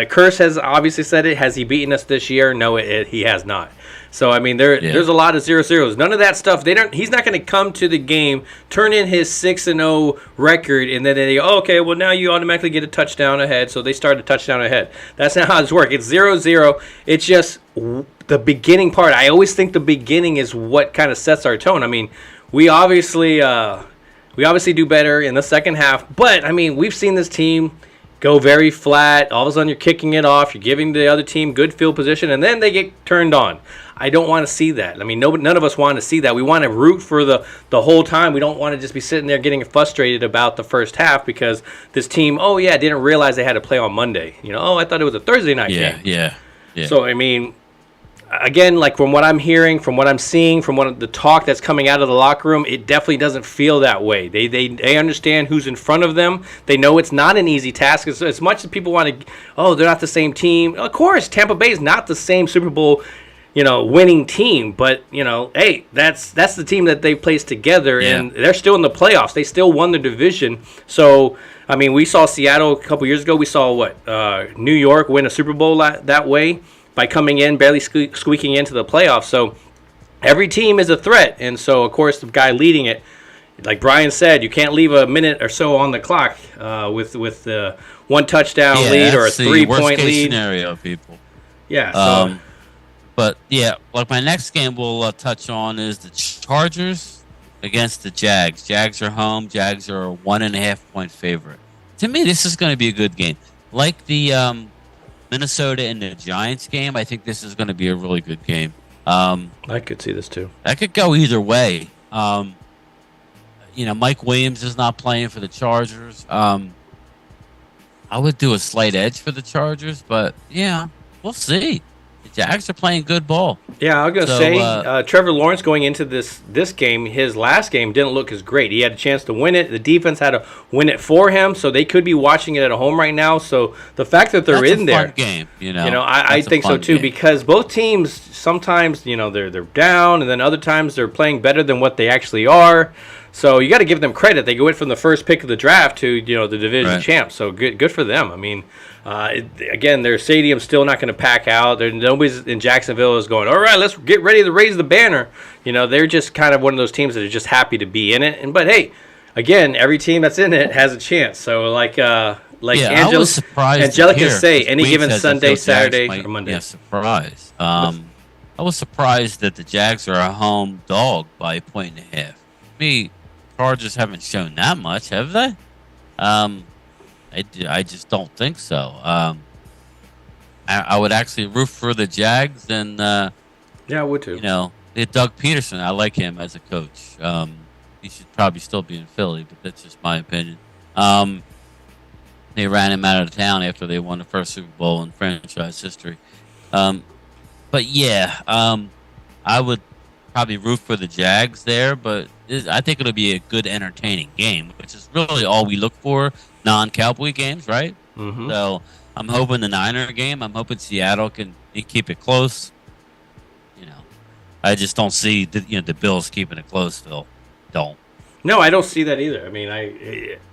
Curse has obviously said it. Has he beaten us this year? No, he has not. So I mean, there's a lot of 0-0s. None of that stuff. He's not going to come to the game, turn in his 6-0 record, and then they go, okay, well now you automatically get a touchdown ahead. So they start a touchdown ahead. That's not how this works. It's 0-0. It's just the beginning part. I always think the beginning is what kind of sets our tone. I mean, we obviously do better in the second half, but I mean, we've seen this team go very flat. All of a sudden, you're kicking it off. You're giving the other team good field position, and then they get turned on. I don't want to see that. I mean, none of us want to see that. We want to root for the whole time. We don't want to just be sitting there getting frustrated about the first half because this team, didn't realize they had to play on Monday. I thought it was a Thursday night game. Yeah. So, I mean, again, like from what I'm hearing, from what I'm seeing, from the talk that's coming out of the locker room, it definitely doesn't feel that way. They understand who's in front of them. They know it's not an easy task. As much as people want to, they're not the same team. Of course, Tampa Bay is not the same Super Bowl, winning team. But hey, that's the team that they placed together, and they're still in the playoffs. They still won the division. So I mean, we saw Seattle a couple years ago. We saw New York win a Super Bowl that way, by coming in, barely squeaking into the playoffs. So every team is a threat. And so, of course, the guy leading it, like Bryan said, you can't leave a minute or so on the clock with the one touchdown lead or a 3-point lead. Scenario, people. Yeah. But, like my next game we'll touch on is the Chargers against the Jags. Jags are home. Jags are a 1.5 point favorite. To me, this is going to be a good game. Like the Minnesota and the Giants game, I think this is going to be a really good game. I could see this too. That could go either way. Mike Williams is not playing for the Chargers. I would do a slight edge for the Chargers, but we'll see. The Jags are playing good ball. Yeah, I was going to say, Trevor Lawrence going into this game, his last game didn't look as great. He had a chance to win it. The defense had to win it for him, so they could be watching it at home right now. So the fact that they're in there, fun game, I think so too, because both teams sometimes, they're down, and then other times they're playing better than what they actually are. So you got to give them credit. They went from the first pick of the draft to the division champs. So good for them. I mean, again, their stadium's still not going to pack out. Nobody's in Jacksonville is going, all right, let's get ready to raise the banner. They're just kind of one of those teams that are just happy to be in it. But hey, again, every team that's in it has a chance. So like like I was surprised. Angelica say, any Wade given says Sunday, the Jags Saturday, might or Monday. be a surprise. I was surprised that the Jags are a home dog by 1.5. Me, Chargers haven't shown that much, have they? I just don't think so. I would actually root for the Jags, and yeah, I would too. Doug Peterson. I like him as a coach. He should probably still be in Philly, but that's just my opinion. They ran him out of town after they won the first Super Bowl in franchise history. But yeah, I would probably root for the Jags there, but I think it'll be a good, entertaining game, which is really all we look for non-Cowboy games, right? Mm-hmm. So I'm hoping the Niner game. I'm hoping Seattle can keep it close. I just don't see the Bills keeping it close. Phil, don't. No, I don't see that either. I mean,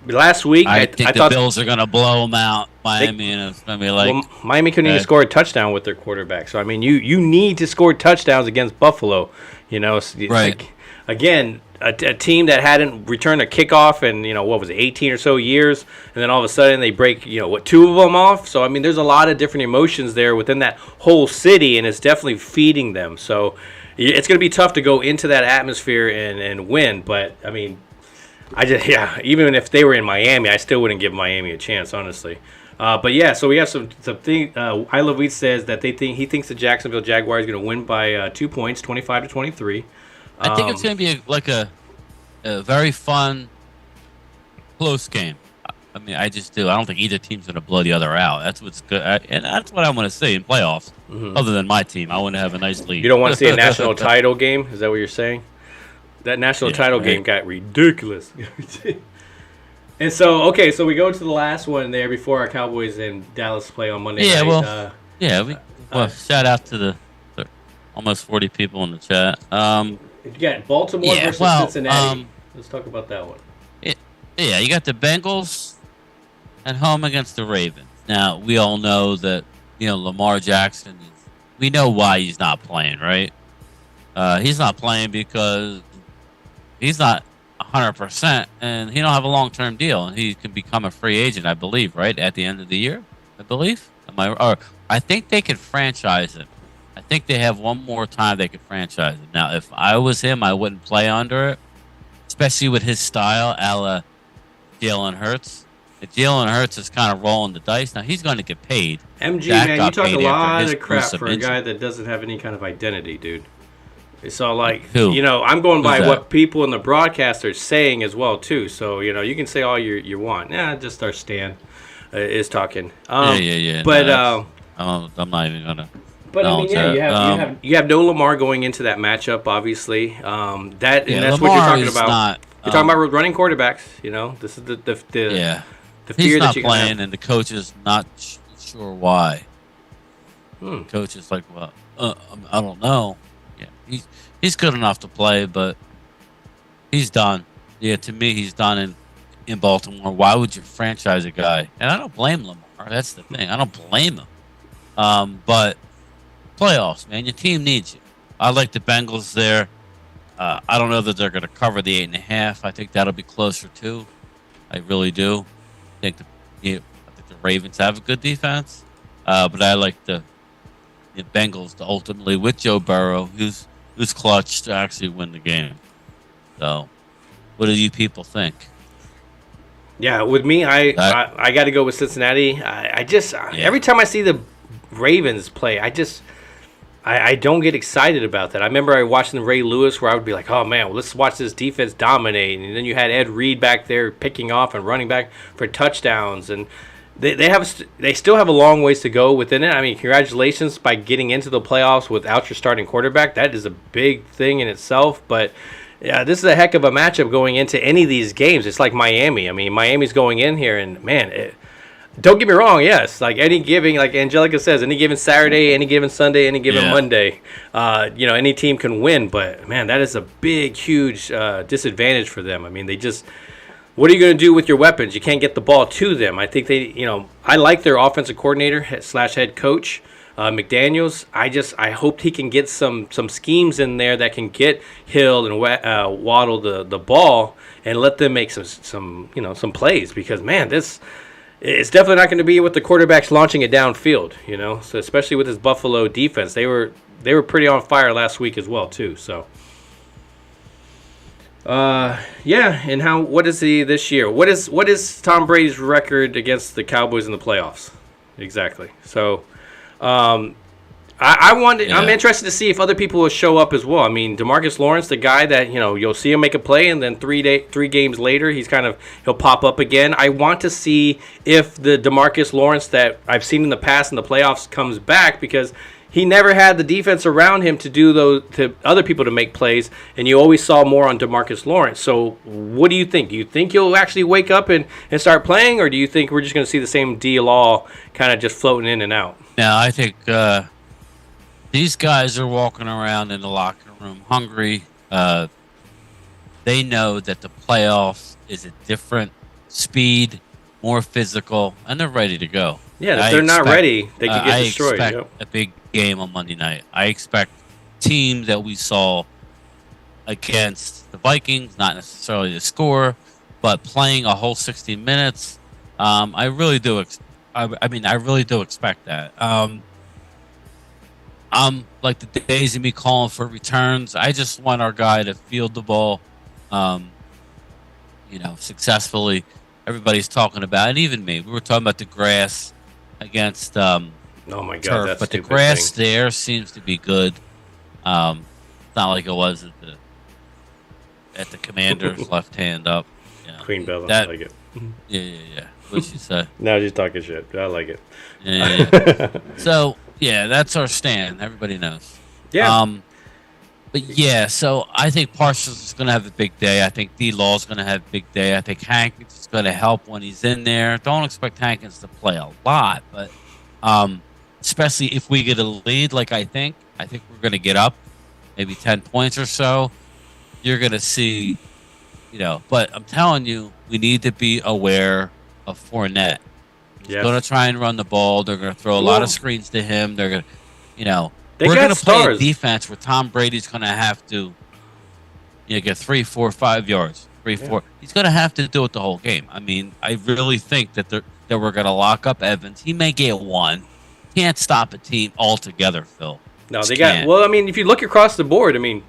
last week I thought the Bills are going to blow them out, Miami, and it's going to be like. Well, Miami couldn't even score a touchdown with their quarterback. So I mean, you need to score touchdowns against Buffalo. Right. Like, again, a team that hadn't returned a kickoff in what was it, 18 or so years, and then all of a sudden they break two of them off. So I mean, there's a lot of different emotions there within that whole city, and it's definitely feeding them. So. It's going to be tough to go into that atmosphere and win, but I mean, even if they were in Miami, I still wouldn't give Miami a chance, honestly. But yeah, so we have some thing. I Love Weed says that he thinks the Jacksonville Jaguars are going to win by 2 points, 25-23. I think it's going to be a very fun, close game. I mean, I just do. I don't think either team's going to blow the other out. That's what's good, and that's what I want to see in playoffs. Mm-hmm. Other than my team, I want to have a nice lead. You don't want to see a national title game? Is that what you're saying? That national title game got ridiculous. And so, okay, so we go to the last one there before our Cowboys and Dallas play on Monday night. Shout out to the almost 40 people in the chat. You got Baltimore versus Cincinnati. Let's talk about that one. You got the Bengals at home against the Ravens. Now, we all know that, Lamar Jackson, we know why he's not playing, right? He's not playing because he's not 100%, and he don't have a long-term deal, and he can become a free agent, I believe, right, at the end of the year, I believe. I think they could franchise him. I think they have one more time they could franchise him. Now, if I was him, I wouldn't play under it, especially with his style, a la Jalen Hurts. If Jalen Hurts is kind of rolling the dice, now he's going to get paid. MG, man, you talk a lot of crap for a guy that doesn't have any kind of identity, dude. So, I'm going by what people in the broadcast are saying as well, too. So, you can say all you want. Just our Stan is talking. Yeah. But I'm not even going to. But I mean, you have no Lamar going into that matchup, obviously. That's Lamar what you're talking about. You're talking about running quarterbacks. This is the fear he's not that you playing, have. and the coach is not sure why. The coach is like, well, I don't know. Yeah, he's good enough to play, but he's done. Yeah, to me, he's done in Baltimore. Why would you franchise a guy? And I don't blame Lamar. That's the thing. I don't blame him. But playoffs, man, your team needs you. I like the Bengals there. I don't know that they're going to cover the 8.5. I think that'll be closer too. I really do. I think the Ravens have a good defense, but I like the Bengals to ultimately, with Joe Burrow, who's clutch to actually win the game. So, what do you people think? Yeah, with me, I got to go with Cincinnati. Every time I see the Ravens play, I don't get excited about that. I remember I watching Ray Lewis where I would be like, oh, man, well, let's watch this defense dominate. And then you had Ed Reed back there picking off and running back for touchdowns. And they still have a long ways to go within it. I mean, congratulations by getting into the playoffs without your starting quarterback. That is a big thing in itself. But, yeah, this is a heck of a matchup going into any of these games. It's like Miami. I mean, Miami's going in here, and, man, don't get me wrong, yes. Like like Angelica says, any given Saturday, any given Sunday, any given Monday, any team can win. But, man, that is a big, huge disadvantage for them. I mean, what are you going to do with your weapons? You can't get the ball to them. I think I like their offensive coordinator / head coach, McDaniels. I hope he can get some schemes in there that can get Hill and Waddle the ball and let them make some plays because, man, it's definitely not going to be with the quarterbacks launching it downfield. So especially with this Buffalo defense, they were pretty on fire last week as well too. So. Yeah, and what is he this year? What is Tom Brady's record against the Cowboys in the playoffs? Exactly. So, I'm interested to see if other people will show up as well. I mean, DeMarcus Lawrence, the guy that you'll see him make a play, and then 3 games later, he'll pop up again. I want to see if the DeMarcus Lawrence that I've seen in the past in the playoffs comes back, because he never had the defense around him to other people to make plays, and you always saw more on DeMarcus Lawrence. So what do you think? Do you think he'll actually wake up and start playing, or do you think we're just going to see the same D-Law kind of just floating in and out? Now, I think these guys are walking around in the locker room hungry. They know that the playoffs is a different speed, more physical, and they're ready to go. Yeah, if they're not ready, they could get destroyed. I expect a big game on Monday night. I expect teams that we saw against the Vikings, not necessarily the score, but playing a whole 60 minutes. I really do. I really do expect that. Like the days of me calling for returns. I just want our guy to field the ball, successfully. Everybody's talking about it, even me. We were talking about the grass against oh my God, turf, but the grass there seems to be good. It's not like it was at the Commanders' left hand up. Queen Bella, I like it. Yeah. What'd you say? No, just talking shit. I like it. Yeah. So that's our stand. Everybody knows. Yeah. But yeah, so I think Parsons is going to have a big day. I think D-Law is going to have a big day. I think Hankins is going to help when he's in there. Don't expect Hankins to play a lot, but especially if we get a lead, like I think we're going to get up maybe 10 points or so. You're going to see, but I'm telling you, we need to be aware of Fournette. He's going to try and run the ball. They're going to throw a lot of screens to him. They're going to, we're going to play a defense where Tom Brady's going to have to get 3, 4, 5 yards. 3, 4. He's going to have to do it the whole game. I mean, I really think that we're going to lock up Evans. He may get 1. Can't stop a team altogether, Phil. No, they got. Well, I mean, if you look across the board, I mean,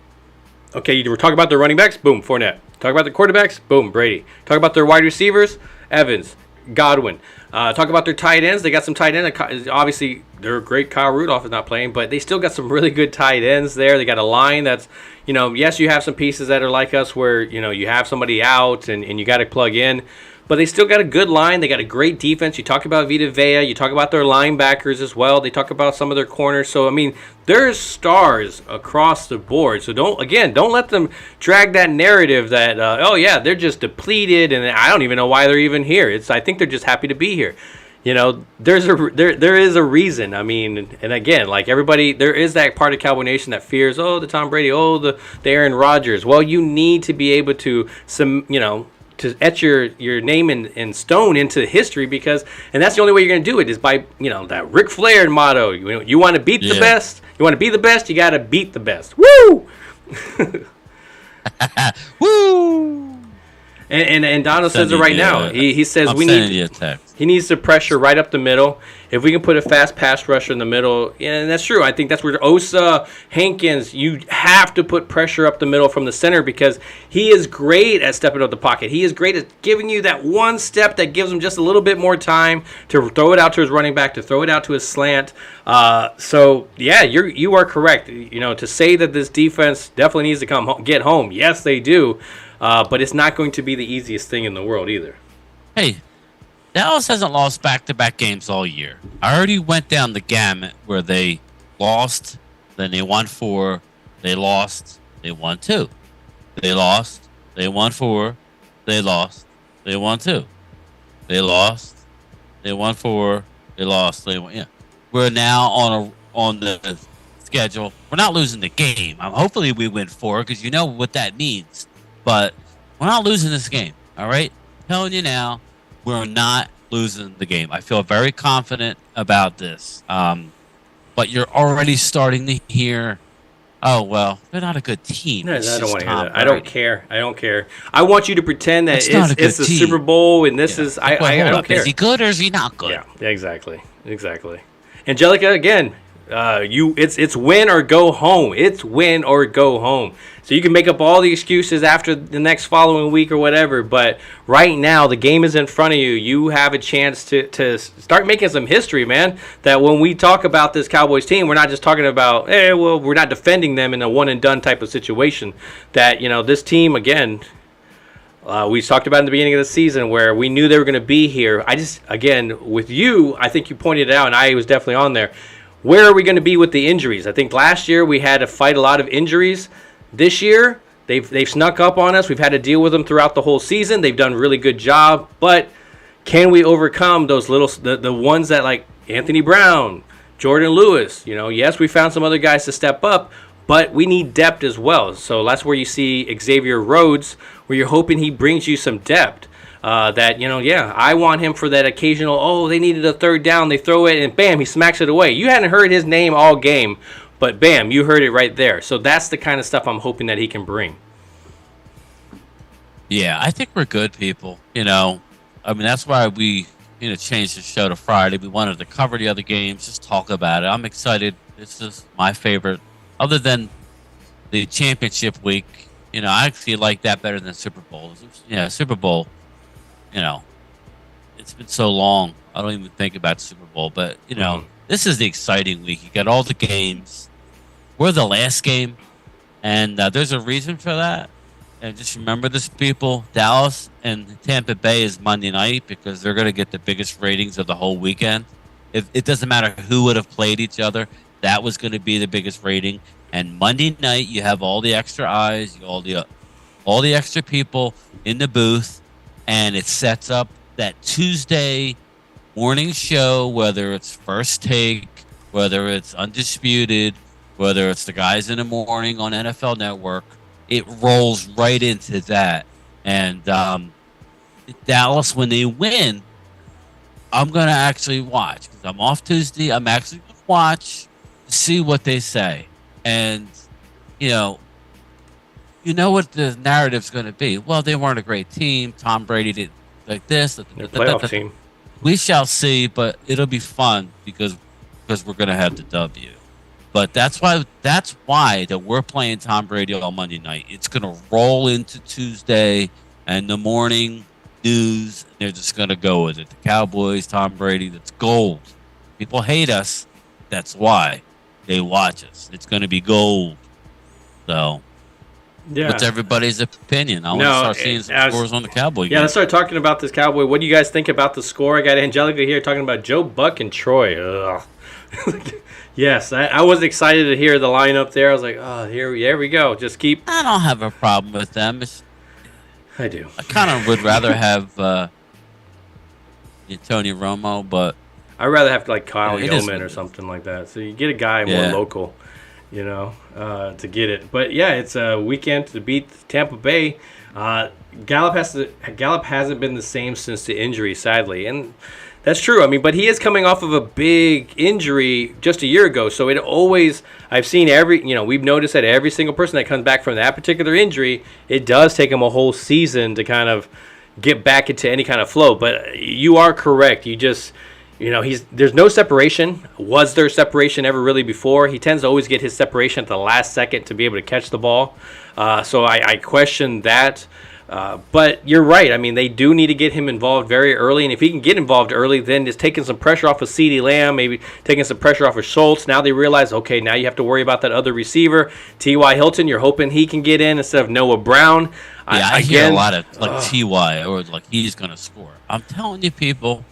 okay, you were talking about the running backs, boom, Fournette. Talk about the quarterbacks, boom, Brady. Talk about their wide receivers, Evans, Godwin. Talk about their tight ends. They got some tight ends. Obviously, they're great. Kyle Rudolph is not playing, but they still got some really good tight ends there. They got a line that's, yes, you have some pieces that are like us where, you have somebody out and you got to plug in. But they still got a good line. They got a great defense. You talk about Vita Vea. You talk about their linebackers as well. They talk about some of their corners. So, I mean, there's stars across the board. So, don't let them drag that narrative that, they're just depleted and I don't even know why they're even here. I think they're just happy to be here. There is a reason. I mean, and again, like everybody, there is that part of Cowboy Nation that fears, the Tom Brady, the Aaron Rodgers. Well, you need to be able to to etch your name in stone into history, and that's the only way you're going to do it is by that Ric Flair motto. You want to beat the best. You want to be the best. You got to beat the best. Woo! Woo! And Donald says it right now. He says he needs to pressure right up the middle. If we can put a fast pass rusher in the middle, and that's true. I think that's where Osa, Hankins, you have to put pressure up the middle from the center because he is great at stepping up the pocket. He is great at giving you that one step that gives him just a little bit more time to throw it out to his running back, to throw it out to his slant. You are correct. To say that this defense definitely needs to get home. Yes, they do. But it's not going to be the easiest thing in the world either. Hey, Dallas hasn't lost back-to-back games all year. I already went down the gamut where they lost, then they won 4, they lost, they won 2. They lost, they won 4, they lost, they won 2. They lost, they won 4, they lost, they won. Yeah, we're now on the schedule. We're not losing the game. Hopefully we win 4 because you know what that means. But we're not losing this game, all right? Telling you now, we're not losing the game. I feel very confident about this. But you're already starting to hear Oh well, they're not a good team. No, I It's don't just want to hear Tom that. I don't Brady. care. I don't care. I want you to pretend that It's not a it's good the Super team. Bowl and this Yeah. is. Like, well, I hold don't up. Is care. he good or is he not good? Yeah, exactly. Angelica, again, it's win or go home. It's win or go home. So you can make up all the excuses after the next following week or whatever, but right now the game is in front of you. You have a chance to start making some history, man. That when we talk about this Cowboys team, we're not just talking about, we're not defending them in a one and done type of situation. That, this team, again, we talked about in the beginning of the season where we knew they were going to be here. Again, with you, I think you pointed it out, and I was definitely on there. Where are we going to be with the injuries? I think last year we had to fight a lot of injuries. This year, they've snuck up on us. We've had to deal with them throughout the whole season. They've done a really good job, but can we overcome those the ones that like Anthony Brown, Jordan Lewis? Yes, we found some other guys to step up, but we need depth as well. So that's where you see Xavier Rhodes, where you're hoping he brings you some depth. I want him for that occasional, they needed a third down, they throw it, and bam, he smacks it away. You hadn't heard his name all game, but bam, you heard it right there. So that's the kind of stuff I'm hoping that he can bring. Yeah, I think we're good people. That's why we changed the show to Friday. We wanted to cover the other games, just talk about it. I'm excited. This is my favorite, other than the championship week. I actually like that better than Super Bowl. Super Bowl. It's been so long. I don't even think about Super Bowl. But this is the exciting week. You got all the games. We're the last game, and there's a reason for that. And just remember this, people. Dallas and Tampa Bay is Monday night because they're going to get the biggest ratings of the whole weekend. It doesn't matter who would have played each other. That was going to be the biggest rating. And Monday night, you have all the extra eyes, all the extra people in the booth, and it sets up that Tuesday morning show, whether it's First Take, whether it's Undisputed, whether it's the guys in the morning on NFL Network. It rolls right into that. And Dallas, when they win, I'm going to actually watch because I'm off Tuesday. I'm actually going to watch to see what they say. And, you know what the narrative's going to be. Well, they weren't a great team. Tom Brady did like this. Playoff team. We shall see, but it'll be fun because we're going to have the W. But that's why that we're playing Tom Brady on Monday night. It's going to roll into Tuesday and the morning news. They're just going to go with it. The Cowboys, Tom Brady, that's gold. People hate us. That's why they watch us. It's going to be gold. So, yeah. What's everybody's opinion? I want to start seeing some scores on the Cowboy game. Yeah, let's start talking about this Cowboy. What do you guys think about the score? I got Angelica here talking about Joe Buck and Troy. Ugh. Yes, I was excited to hear the lineup there. I was like, oh, here we go. Just keep. I don't have a problem with them. I do. I kind of would rather have Tony Romo, but I'd rather have like Kyle Yeoman or something like that. So you get a guy more local, to get it. But yeah, it's a weekend to beat Tampa Bay. Gallup hasn't been the same since the injury, sadly, and that's true. I mean, but he is coming off of a big injury just a year ago. So I've seen we've noticed that every single person that comes back from that particular injury, it does take him a whole season to kind of get back into any kind of flow. But you are correct. You just, there's no separation. Was there separation ever really before? He tends to always get his separation at the last second to be able to catch the ball. So I question that. But you're right. I mean, they do need to get him involved very early. And if he can get involved early, then it's taking some pressure off of CeeDee Lamb, maybe taking some pressure off of Schultz. Now they realize, okay, now you have to worry about that other receiver, T.Y. Hilton. You're hoping he can get in instead of Noah Brown. Yeah, I hear a lot of T.Y. or like he's going to score. I'm telling you, people,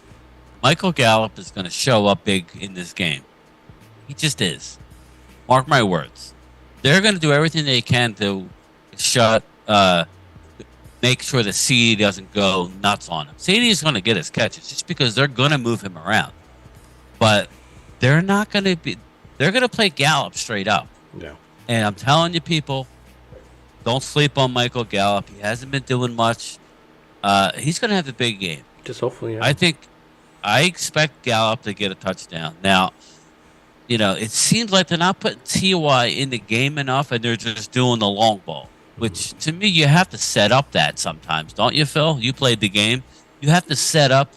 Michael Gallup is going to show up big in this game. He just is. Mark my words. They're going to do everything they can to make sure the CD doesn't go nuts on him. CD is going to get his catches just because they're going to move him around. But they're not going to be. They're going to play Gallup straight up. Yeah. And I'm telling you, people, don't sleep on Michael Gallup. He hasn't been doing much. He's going to have a big game. Just hopefully. Yeah. I expect Gallup to get a touchdown. Now, it seems like they're not putting Ty in the game enough, and they're just doing the long ball. Which to me, you have to set up that sometimes, don't you, Phil? You played the game. You have to set up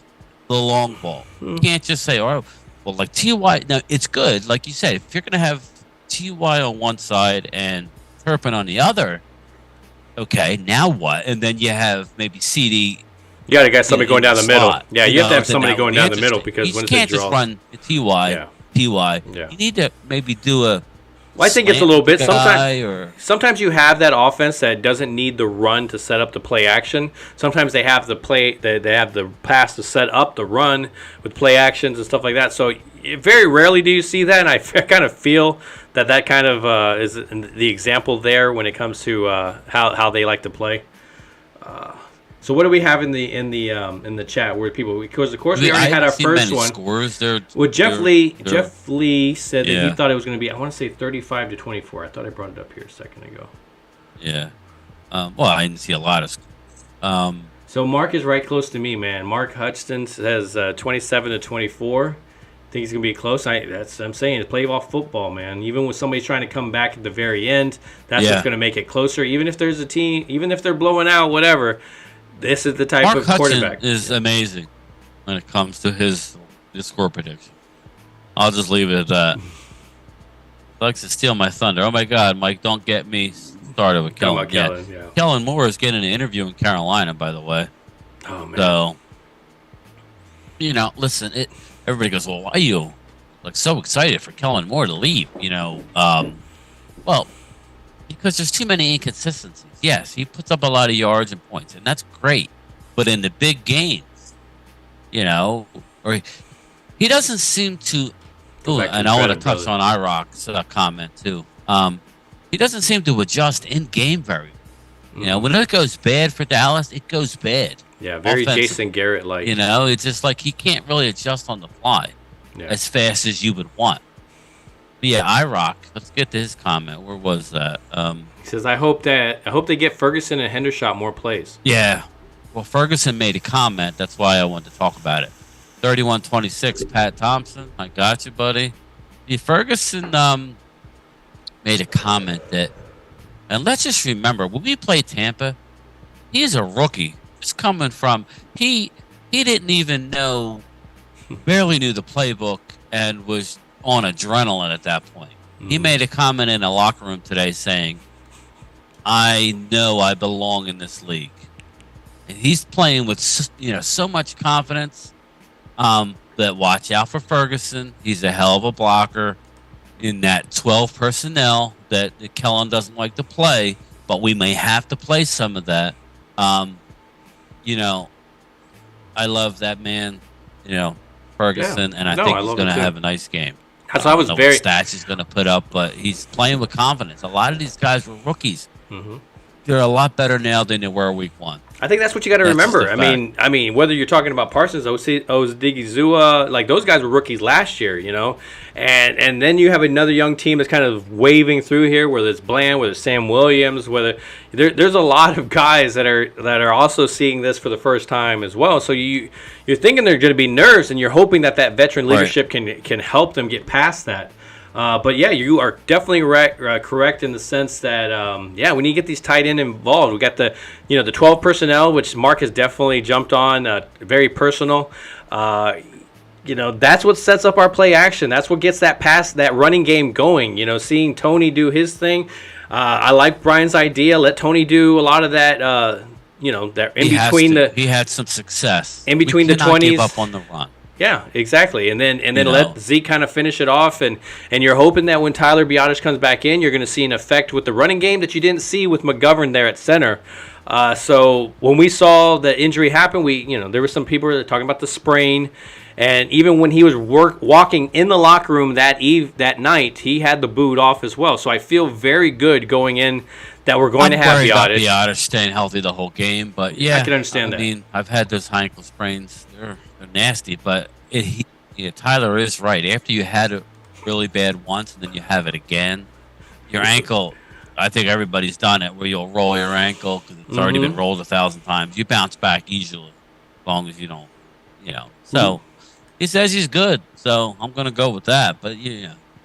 the long ball. You can't just say, "Oh, well, like Ty." Now it's good, like you said. If you're going to have Ty on one side and Turpin on the other, okay, now what? And then you have maybe CD. You got to get somebody going down the middle. Yeah, you have to have somebody going down the middle because when it's a draw, you can't just run Ty. Yeah. Ty. Yeah. You need to maybe do a. Well, I think it's a little bit. Sometimes you have that offense that doesn't need the run to set up the play action. Sometimes they have the play. They have the pass to set up the run with play actions and stuff like that. So very rarely do you see that, and I kind of feel that kind of is the example there when it comes to how they like to play. So what do we have in the chat where people, because of course we already had our first one. Scores. Well, Jeff Lee said that he thought it was going to be, I want to say 35-24. I thought I brought it up here a second ago. Yeah. Well, I didn't see a lot of scores. So Mark is right close to me, man. Mark Hutchinson says 27-24. I think he's going to be close. I'm saying it's playoff football, man. Even when somebody's trying to come back at the very end, that's what's going to make it closer. Even if there's a team, even if they're blowing out, whatever. This is the type of quarterback. Mark is amazing when it comes to his score prediction. I'll just leave it at that. Likes to steal my thunder. Oh my God, Mike! Don't get me started with Kellen. Kellen Moore is getting an interview in Carolina, by the way. Oh man. So, listen. Everybody goes, "Well, why are you so excited for Kellen Moore to leave?" Well, because there's too many inconsistencies. Yes, he puts up a lot of yards and points, and that's great. But in the big games, or he doesn't seem to. Ooh, and I want to touch on IROC's comment too. He doesn't seem to adjust in game very. When it goes bad for Dallas, it goes bad. Yeah, very Jason Garrett like. It's just like he can't really adjust on the fly as fast as you would want. But yeah, IROC. Let's get to his comment. Where was that? He says, I hope they get Ferguson and Hendershot more plays. Yeah. Well, Ferguson made a comment. That's why I wanted to talk about it. 31-26, Pat Thompson. I got you, buddy. Yeah, Ferguson made a comment that, and let's just remember, when we played Tampa, he's a rookie. Just coming from, he didn't even know, barely knew the playbook and was on adrenaline at that point. He made a comment in the locker room today saying, I know I belong in this league. And he's playing with so much confidence that watch out for Ferguson. He's a hell of a blocker in that 12 personnel that Kellen doesn't like to play, but we may have to play some of that. I love that man, Ferguson, and I think he's going to have a nice game. That's I was very stats he's going to put up, but he's playing with confidence. A lot of these guys were rookies. They're a lot better now than they were week one. I think that's what you got to remember. I mean, whether you're talking about Parsons, Odigizua, like those guys were rookies last year, and then you have another young team that's kind of waving through here, whether it's Bland, whether it's Sam Williams, whether there's a lot of guys that are also seeing this for the first time as well. So you're thinking they're going to be nerves, and you're hoping that veteran leadership can help them get past that. But yeah, you are definitely correct in the sense that we need to get these tight end involved. We got the 12 personnel, which Mark has definitely jumped on, very personal. That's what sets up our play action. That's what gets that running game going. Seeing Tony do his thing. I like Brian's idea. Let Tony do a lot of that. That in between he had some success in between the 20s. Give up on the run. Yeah, exactly. And then let Zeke kind of finish it off. And you're hoping that when Tyler Biadasz comes back in, you're going to see an effect with the running game that you didn't see with McGovern there at center. So when we saw the injury happen, there were some people that were talking about the sprain. And even when he was walking in the locker room that night, he had the boot off as well. So I feel very good going in that we're going to have Biadasz staying healthy the whole game. But yeah, I can understand that. I mean, I've had those high ankle sprains. They're nasty, but Tyler is right. After you had it really bad once and then you have it again, your ankle, I think everybody's done it, where you'll roll your ankle because it's already been rolled 1,000 times. You bounce back easily as long as you don't, So he says he's good, so I'm going to go with that. But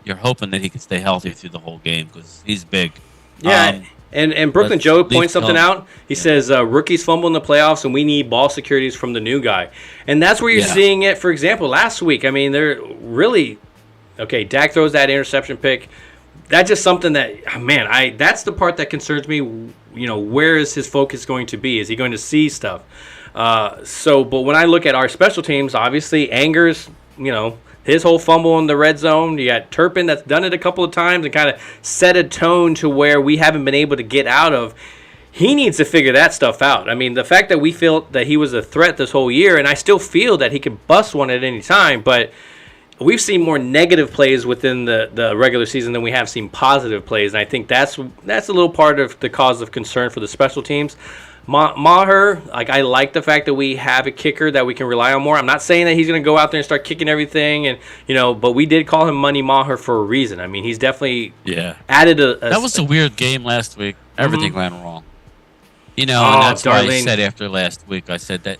you're hoping that he can stay healthy through the whole game because he's big. Yeah, and Brooklyn Joe points something out. He says rookies fumble in the playoffs, and we need ball securities from the new guy. And that's where you're seeing it. For example, last week, I mean, they're really okay. Dak throws that interception pick. That's just something that, man, that's the part that concerns me. You know, where is his focus going to be? Is he going to see stuff? But when I look at our special teams, obviously Angers, you know, his whole fumble in the red zone. You got Turpin that's done it a couple of times and kind of set a tone to where we haven't been able to get out of. He needs to figure that stuff out. I mean, the fact that we feel that he was a threat this whole year, and I still feel that he could bust one at any time, but we've seen more negative plays within the regular season than we have seen positive plays, and I think that's a little part of the cause of concern for the special teams. Maher, I like the fact that we have a kicker that we can rely on more. I'm not saying that he's going to go out there and start kicking everything, and but we did call him Money Maher for a reason. I mean, he's definitely added a that was a weird game last week. Everything went wrong. And that's why I said after last week, I said that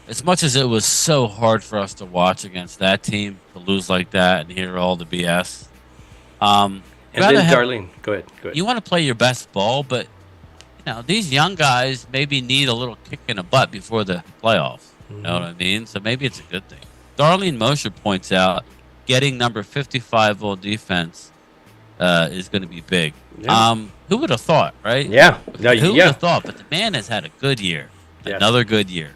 as much as it was so hard for us to watch against that team, to lose like that and hear all the BS. And then Darlene, go ahead. You want to play your best ball, but these young guys maybe need a little kick in the butt before the playoffs. You know what I mean? So maybe it's a good thing. Darlene Mosher points out getting number 55 on defense is going to be big. Yeah. Who would have thought, right? Yeah. Who would have thought? But the man has had a good year. Yes. Another good year.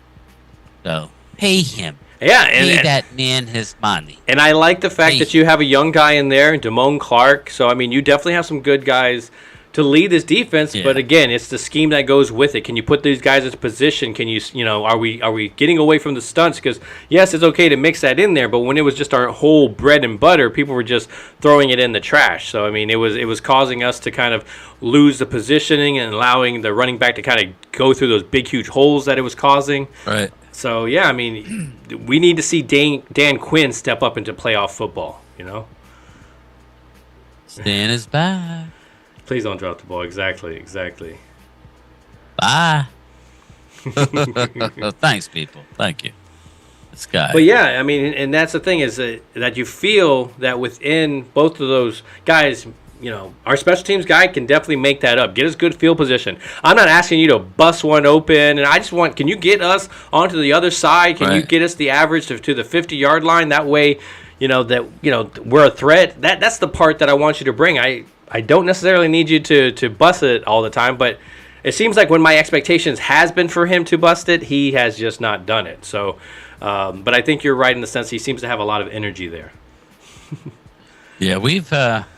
So pay him. Yeah, pay that man his money. And I like the fact that you have a young guy in there, Damone Clark. So, I mean, you definitely have some good guys to lead this defense, but again, it's the scheme that goes with it. Can you put these guys in position? Can are we getting away from the stunts? Because yes, it's okay to mix that in there, but when it was just our whole bread and butter, people were just throwing it in the trash. So I mean, it was causing us to kind of lose the positioning and allowing the running back to kind of go through those big, huge holes that it was causing. Right. So yeah, I mean, we need to see Dan Quinn step up into playoff football. Stan is back. Please don't drop the ball. Exactly. Bye. Thanks, people. Thank you. This guy. But yeah, I mean, and that's the thing is that you feel that within both of those guys, our special teams guy can definitely make that up. Get us good field position. I'm not asking you to bust one open, and I just want, can you get us onto the other side? Can you get us the average to the 50-yard line? That way, we're a threat. That's the part that I want you to bring. I don't necessarily need you to bust it all the time, but it seems like when my expectations has been for him to bust it, he has just not done it. So, but I think you're right in the sense he seems to have a lot of energy there. Yeah, we've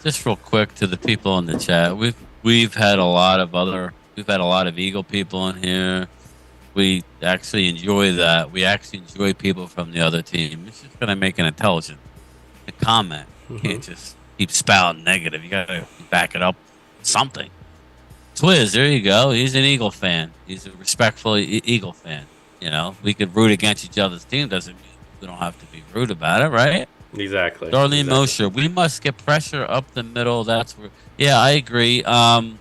just real quick to the people in the chat. We've had a lot of Eagle people in here. We actually enjoy that. We actually enjoy people from the other team. It's just gonna make an intelligent comment. You can't just keep spouting negative. You gotta back it up with something. Twiz, there you go. He's an Eagle fan. He's a respectful Eagle fan. We could root against each other's team. Doesn't mean we don't have to be rude about it, right? Exactly. Darlene Mosher, we must get pressure up the middle. That's where. Yeah, I agree. The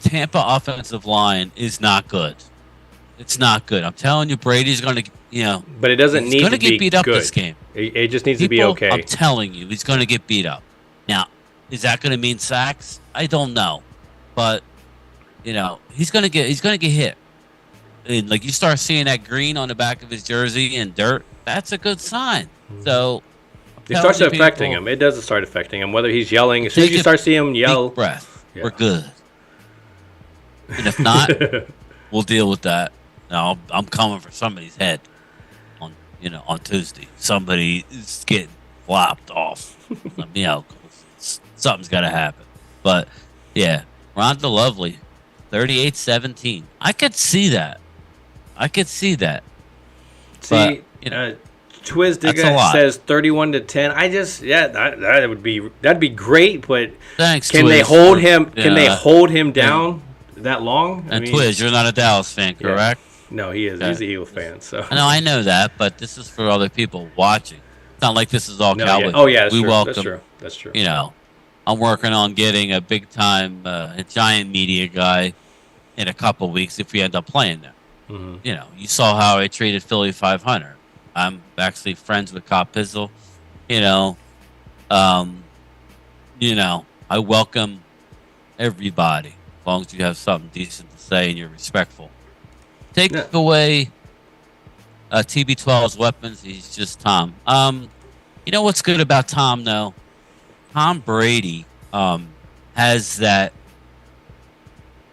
Tampa offensive line is not good. It's not good. I'm telling you, Brady's going to, But it doesn't need to be get beat up good. This game. It just needs to be okay. I'm telling you, he's going to get beat up. Now, is that going to mean sacks? I don't know, but he's going to get hit. And like you start seeing that green on the back of his jersey and dirt, that's a good sign. So it starts affecting him. It does start affecting him. Whether he's yelling, as soon as you start seeing him yell, deep breath. Yeah. We're good. And if not, we'll deal with that. Now I'm coming for somebody's head on Tuesday. Somebody is getting flopped off. Something's got to happen. But yeah, Rhonda Lovely, 38-17. I could see that. See, but, Twiz Digga says 31-10. I just that'd be great, but thanks. Can Twiz, they hold him? Can they hold him down that long? And Twiz, you're not a Dallas fan, correct? No, he is. He's an Eagle fan. So I know that, but this is for other people watching. It's not like this is all Cowboys. Oh yeah, we welcome. That's true. I'm working on getting a big time, giant media guy in a couple weeks if we end up playing them. Mm-hmm. You saw how I treated Philly 500. I'm actually friends with Cop Pizzle. Um, I welcome everybody as long as you have something decent to say and you're respectful. Take Yeah. away TB12's weapons. He's just Tom. You know what's good about Tom though? Tom Brady has that.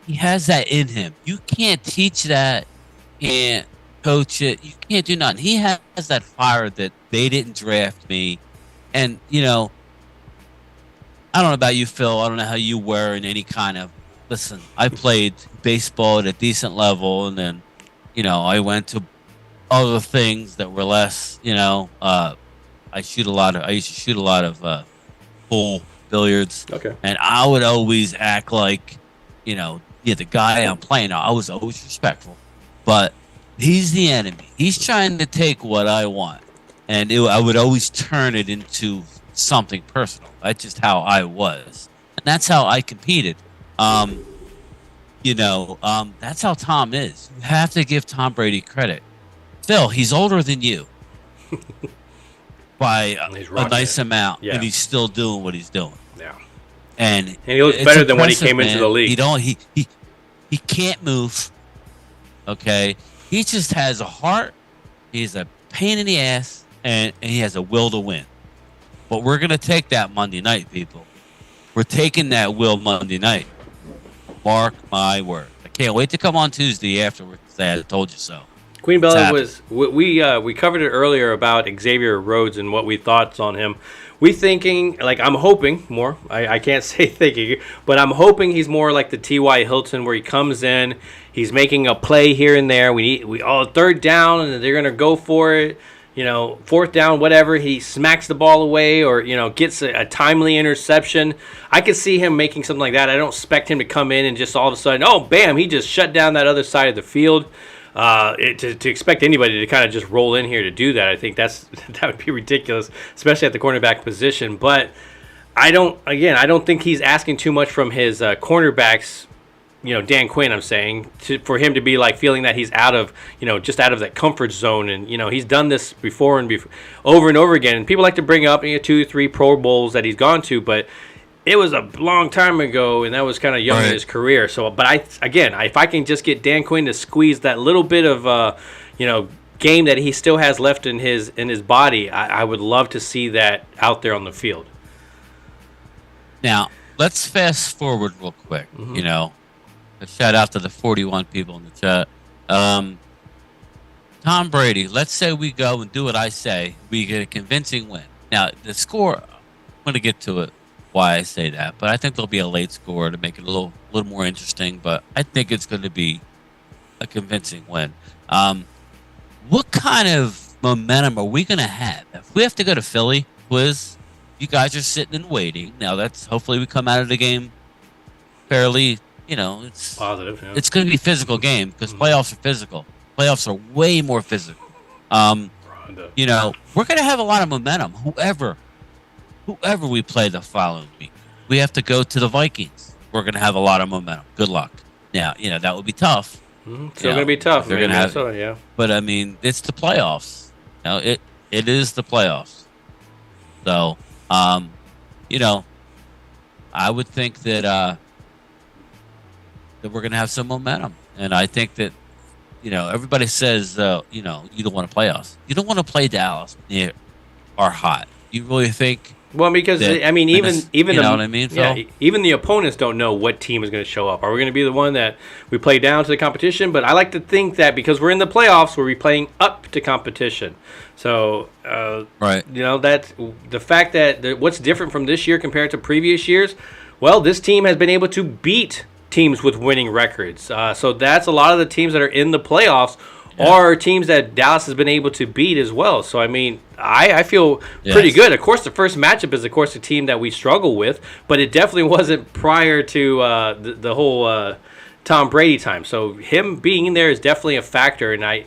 He has that in him. You can't teach that. Can't coach it. You can't do nothing. He has that fire that they didn't draft me. And I don't know about you, Phil. I don't know how you were in any kind of. Listen, I played baseball at a decent level, and then I went to other things that were less. I shoot a lot of. I used to shoot a lot of pool, billiards. Okay. And I would always act like, the guy I'm playing. I was always respectful, but he's the enemy. He's trying to take what I want, and I would always turn it into something personal. That's just how I was, and that's how I competed. That's how Tom is. You have to give Tom Brady credit. Phil, he's older than you by a nice amount, and he's still doing what he's doing. Yeah, and he looks better than when he came into the league. He can't move. Okay, he just has a heart. He's a pain in the ass, and he has a will to win. But we're gonna take that Monday night, people. We're taking that will Monday night. Mark my word. I can't wait to come on Tuesday afterwards and say I told you so. Queen Bella we covered it earlier about Xavier Rhodes and what we thought on him. We thinking, I'm hoping more. I can't say thinking, but I'm hoping he's more like the T.Y. Hilton, where he comes in, he's making a play here and there. We all third down, and they're gonna go for it. Fourth down, whatever. He smacks the ball away, or gets a timely interception. I could see him making something like that. I don't expect him to come in and just all of a sudden, oh, bam, he just shut down that other side of the field. To expect anybody to kind of just roll in here to do that, I think that would be ridiculous, especially at the cornerback position. But I don't think he's asking too much from his cornerbacks. Dan Quinn, I'm saying, for him to be feeling that he's out of that comfort zone, and he's done this before and over and over again. And people like to bring up 2-3 Pro Bowls that he's gone to, but it was a long time ago, and that was kind of young in his career. So, but if I can just get Dan Quinn to squeeze that little bit of game that he still has left in his body, I would love to see that out there on the field. Now, let's fast forward real quick. Mm-hmm. A shout out to the 41 people in the chat. Tom Brady, let's say we go and do what I say. We get a convincing win. Now, the score, I'm going to get to it, why I say that, but I think there'll be a late score to make it a little more interesting, but I think it's going to be a convincing win. What kind of momentum are we going to have? If we have to go to Philly, Quiz, you guys are sitting and waiting. Now, hopefully we come out of the game fairly, it's positive. Yeah. It's going to be a physical game because playoffs are physical. Playoffs are way more physical. We're going to have a lot of momentum. Whoever we play the following week, we have to go to the Vikings. We're going to have a lot of momentum. Good luck. Now, that would be tough. Still going to be tough. They're going to have, but I mean, it's the playoffs. It is the playoffs. So, I would think that we're going to have some momentum, and I think that everybody says you don't want to play us. You don't want to play Dallas near or hot. You really think? Well, because even you know what I mean, Phil? Yeah, even the opponents don't know what team is going to show up. Are we going to be the one that we play down to the competition? But I like to think that because we're in the playoffs, we're playing up to competition. So, right, that's the fact that what's different from this year compared to previous years. Well, this team has been able to beat teams with winning records. So that's a lot of the teams that are in the playoffs are teams that Dallas has been able to beat as well. So, I mean, I feel pretty good. Of course, the first matchup is, of course, a team that we struggle with, but it definitely wasn't prior to the whole Tom Brady time. So him being in there is definitely a factor. And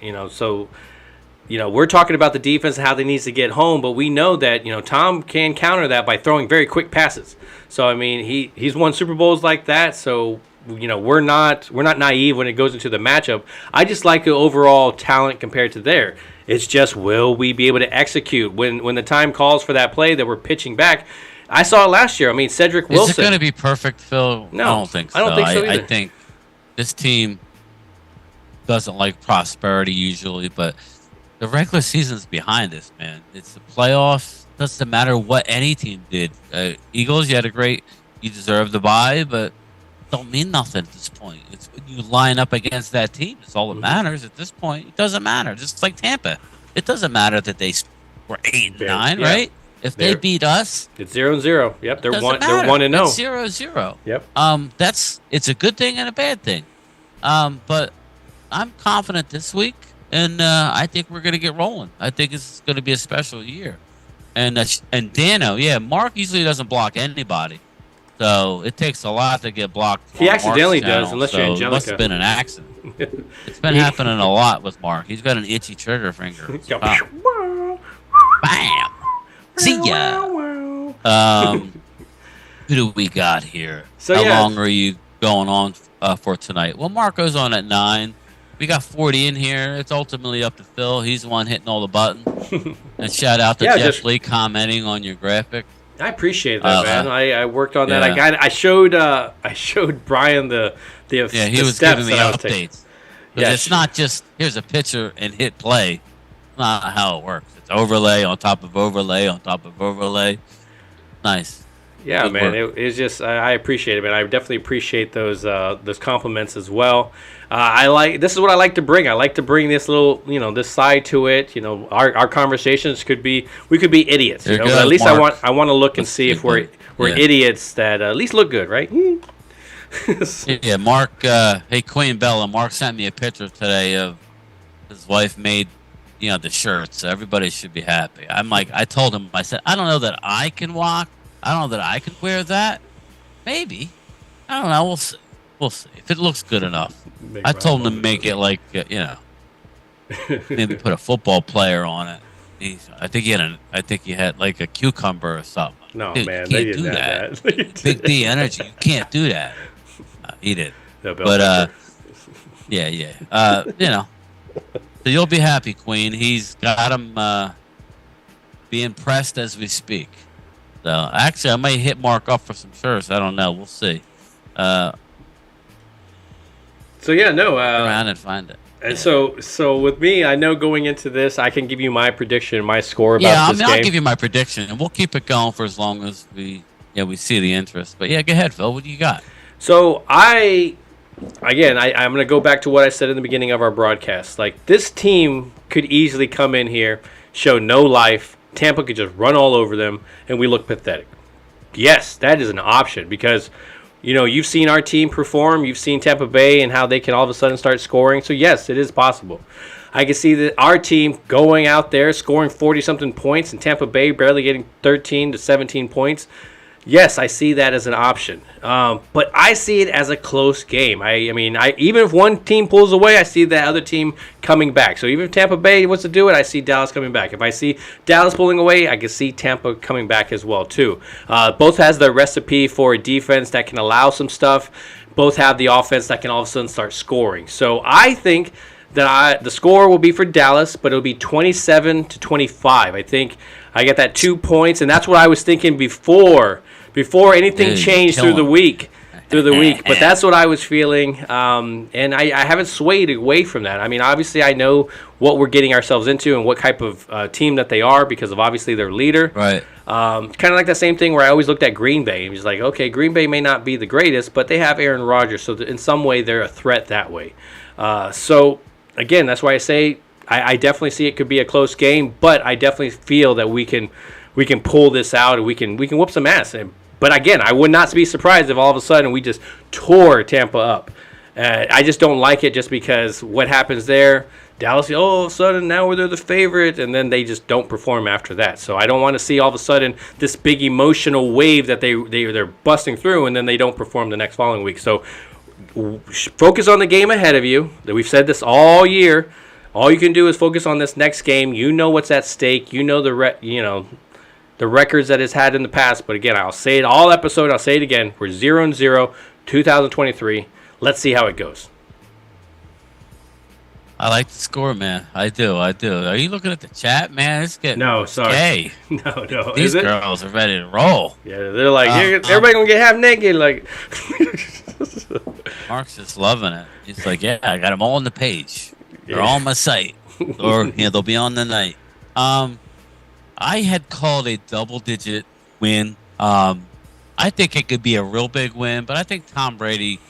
we're talking about the defense and how they needs to get home, but we know that, Tom can counter that by throwing very quick passes. So, I mean, he's won Super Bowls like that. So we're not naive when it goes into the matchup. I just like the overall talent compared to there. It's just, will we be able to execute when the time calls for that play that we're pitching back? I saw it last year. I mean, Cedric Wilson. Is it going to be perfect, Phil? No, I don't think so. I don't think so either. I think this team doesn't like prosperity usually, but the regular season's behind us, man. It's the playoffs. Doesn't matter what any team did. Eagles, you deserve the bye, but don't mean nothing at this point. It's when you line up against that team. It's all that matters at this point. It doesn't matter. Just like Tampa, it doesn't matter that they were 8-9, right? If they beat us, it's 0-0. Yep, they're 1-0. It's 0-0. Yep. It's a good thing and a bad thing. But I'm confident this week, and I think we're going to get rolling. I think it's going to be a special year. And Dano, Mark usually doesn't block anybody, so it takes a lot to get blocked. He accidentally does, unless you're Angelica. It must have been an accident. It's been happening a lot with Mark. He's got an itchy trigger finger. Bam. See ya. Who do we got here? How long are you going on for tonight? Well, Mark goes on at 9. We got 40 in here. It's ultimately up to Phil. He's the one hitting all the buttons. And shout out to Jeff Lee commenting on your graphic. I appreciate that, man. I worked on that. I showed Bryan the he was steps giving me updates. Because it's not just here's a picture and hit play. It's not how it works. It's overlay on top of overlay on top of overlay. Nice. Yeah, good man. It's just I appreciate it, man. I definitely appreciate those compliments as well. This is what I like to bring. I like to bring this little, this side to it. Our conversations we could be idiots. But at least Mark. I want to look and see if we're idiots that at least look good, right? Yeah, Mark. Hey, Queen Bella. Mark sent me a picture today of his wife made, the shirts. So everybody should be happy. I told him. I said, I don't know that I can walk. I don't know that I can wear that. Maybe. I don't know. We'll see. We'll see if it looks good enough. I told him to make it like maybe put a football player on it. I think he had like a cucumber or something. No, dude, man, you can't do that. Big D energy. You can't do that. He did. But so you'll be happy, Queen. He's got him being pressed as we speak. So actually, I might hit Mark up for some shirts. I don't know. We'll see. Around and find it. And so with me, I know going into this, I can give you my prediction, my score about this game. I'll give you my prediction, and we'll keep it going for as long as we see the interest. But go ahead, Phil. What do you got? So I'm going to go back to what I said in the beginning of our broadcast. Like, this team could easily come in here, show no life. Tampa could just run all over them, and we look pathetic. Yes, that is an option because, you've seen our team perform. You've seen Tampa Bay and how they can all of a sudden start scoring. So, yes, it is possible. I can see that our team going out there, scoring 40-something points, and Tampa Bay barely getting 13 to 17 points. Yes, I see that as an option. But I see it as a close game. I mean, even if one team pulls away, I see that other team coming back. So even if Tampa Bay wants to do it, I see Dallas coming back. If I see Dallas pulling away, I can see Tampa coming back as well, too. Both has the recipe for a defense that can allow some stuff. Both have the offense that can all of a sudden start scoring. So I think that the score will be for Dallas, but it'll be 27-25. I think I get that 2 points, and that's what I was thinking before anything changed through the week. But that's what I was feeling, and I haven't swayed away from that. I mean, obviously, I know what we're getting ourselves into and what type of team that they are because of obviously their leader. Right. Kind of like that same thing where I always looked at Green Bay and was like, okay, Green Bay may not be the greatest, but they have Aaron Rodgers, so in some way they're a threat that way. So again, that's why I say I definitely see it could be a close game, but I definitely feel that we can pull this out and we can whoop some ass. But again, I would not be surprised if all of a sudden we just tore Tampa up. I just don't like it just because what happens there, Dallas, all of a sudden now they're the favorite, and then they just don't perform after that. So I don't want to see all of a sudden this big emotional wave that they're busting through, and then they don't perform the next following week. So focus on the game ahead of you. We've said this all year. All you can do is focus on this next game. You know what's at stake. You know the records that it's had in the past. But again, I'll say it all episode. I'll say it again. We're 0-0, 2023. Let's see how it goes. I like the score, man. I do. Are you looking at the chat, man? It's getting sorry. gay. No. These girls are ready to roll. Yeah, they're like, everybody gonna get half naked. Like, Mark's just loving it. He's like, yeah, I got them all on the page. They're on my site, or they'll be on the night. I had called a double-digit win. I think it could be a real big win, but I think Tom Brady.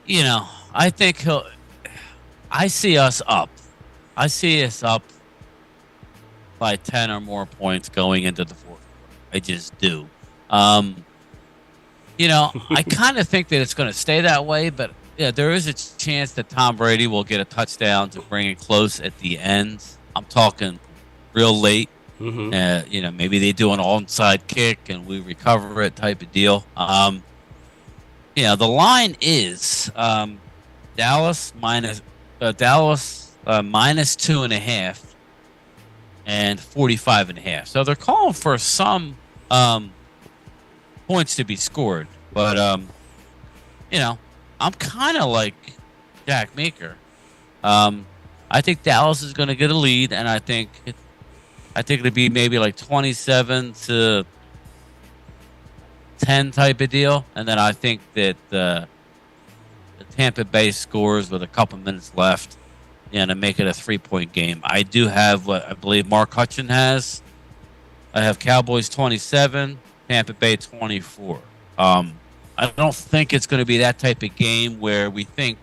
I think he'll. I see us up. I see us up by 10 or more points going into the fourth quarter. I just do. I kind of think that it's going to stay that way, but yeah, there is a chance that Tom Brady will get a touchdown to bring it close at the end. I'm talking real late. Mm-hmm. Maybe they do an onside kick and we recover it type of deal. The line is Dallas minus 2.5 and 45.5. So they're calling for some points to be scored, but I'm kind of like Jack Meeker. I think Dallas is going to get a lead, and I think it'll be maybe like 27-10 type of deal, and then I think that the Tampa Bay scores with a couple minutes left, to make it a 3-point game. I do have what I believe Mark Hutchin has. I have Cowboys 27, Tampa Bay 24. I don't think it's going to be that type of game where we think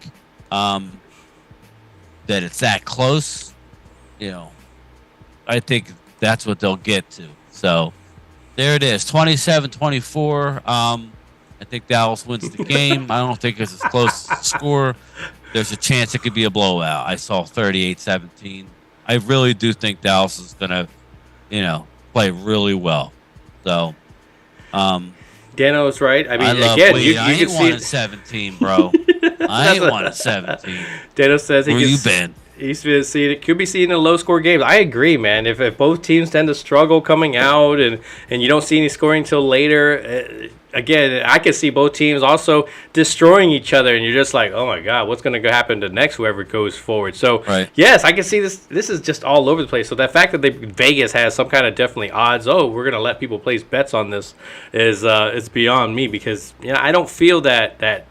that it's that close. I think that's what they'll get to. So there it is, 27-24. I think Dallas wins the game. I don't think it's as close as a score. There's a chance it could be a blowout. I saw 38-17. I really do think Dallas is going to, play really well. So, Dano's right. I mean, I again, you can ain't see won 17, bro. I ain't won 17. Dano says where you been? He's been seeing it. Could be seeing a low score games. I agree, man. If both teams tend to struggle coming out and you don't see any scoring until later, again, I can see both teams also destroying each other, and you're just like, oh my God, what's going to happen to next whoever goes forward? So yes, I can see this. This is just all over the place. So the fact that Vegas has some kind of definitely odds. Oh, we're going to let people place bets on this is beyond me, because I don't feel that